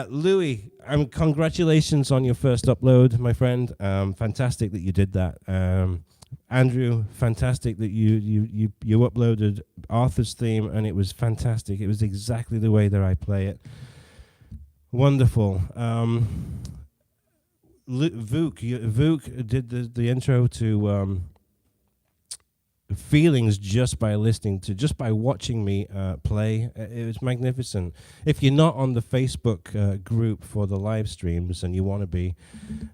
Louis, congratulations on your first upload, my friend. Fantastic that you did that. Andrew, fantastic that you uploaded Arthur's theme, and it was fantastic. It was exactly the way that I play it. Wonderful. Vuk did the intro to Feelings just by watching me play. It was magnificent. If you're not on the Facebook group for the live streams, and you want to be,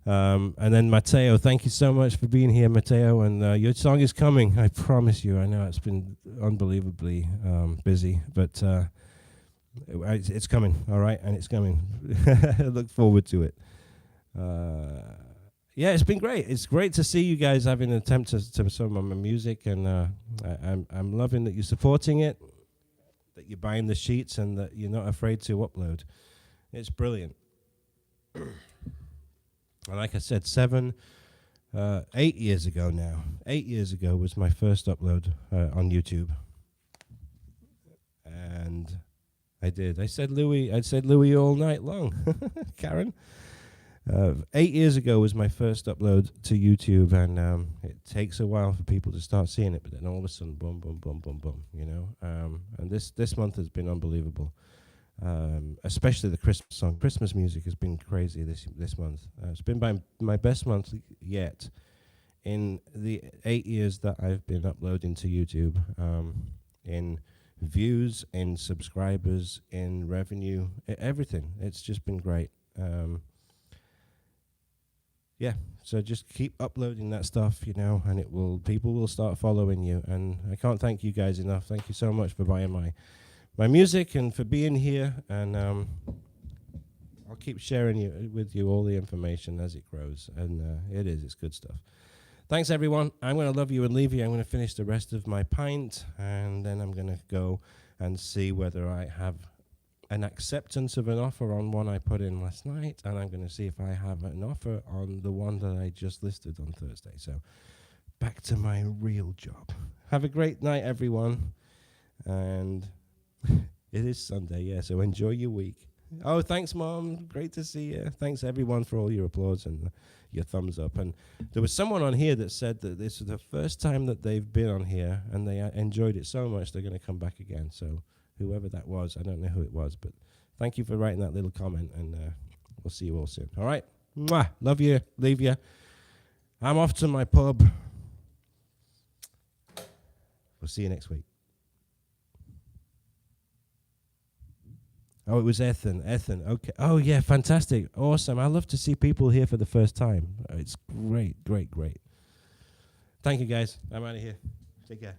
and then Matteo, thank you so much for being here, Matteo, and your song is coming, I promise you. I know it's been unbelievably busy, but it's coming, all right, and it's coming. I look forward to it. Yeah, it's been great. It's great to see you guys having an attempt to some of my music, and I'm loving that you're supporting it, that you're buying the sheets, and that you're not afraid to upload. It's brilliant. And like I said, 8 years ago now. 8 years ago was my first upload on YouTube, and I did. I said Louis all night long, Karen. 8 years ago was my first upload to YouTube, and it takes a while for people to start seeing it, but then all of a sudden, boom, boom, boom, boom, boom, you know. And this month has been unbelievable, especially the Christmas song. Christmas music has been crazy this month. It's been my best month yet in the 8 years that I've been uploading to YouTube, in views, in subscribers, in revenue, everything. It's just been great. Yeah, so just keep uploading that stuff, you know, and people will start following you. And I can't thank you guys enough. Thank you so much for buying my music and for being here. And I'll keep sharing with you all the information as it grows. And it's good stuff. Thanks, everyone. I'm going to love you and leave you. I'm going to finish the rest of my pint, and then I'm going to go and see whether I have an acceptance of an offer on one I put in last night, and I'm going to see if I have an offer on the one that I just listed on Thursday. So back to my real job. Have a great night, everyone. And it is Sunday, yeah, so enjoy your week. Oh, thanks, Mom. Great to see you. Thanks, everyone, for all your applause and your thumbs up. And there was someone on here that said that this is the first time that they've been on here, and they enjoyed it so much they're going to come back again. So whoever that was, I don't know who it was, but thank you for writing that little comment, and we'll see you all soon. All right? Mwah. Love you. Leave you. I'm off to my pub. We'll see you next week. Oh, it was Ethan. Okay. Oh, yeah, fantastic. Awesome. I love to see people here for the first time. It's great, great, great. Thank you, guys. I'm out of here. Take care.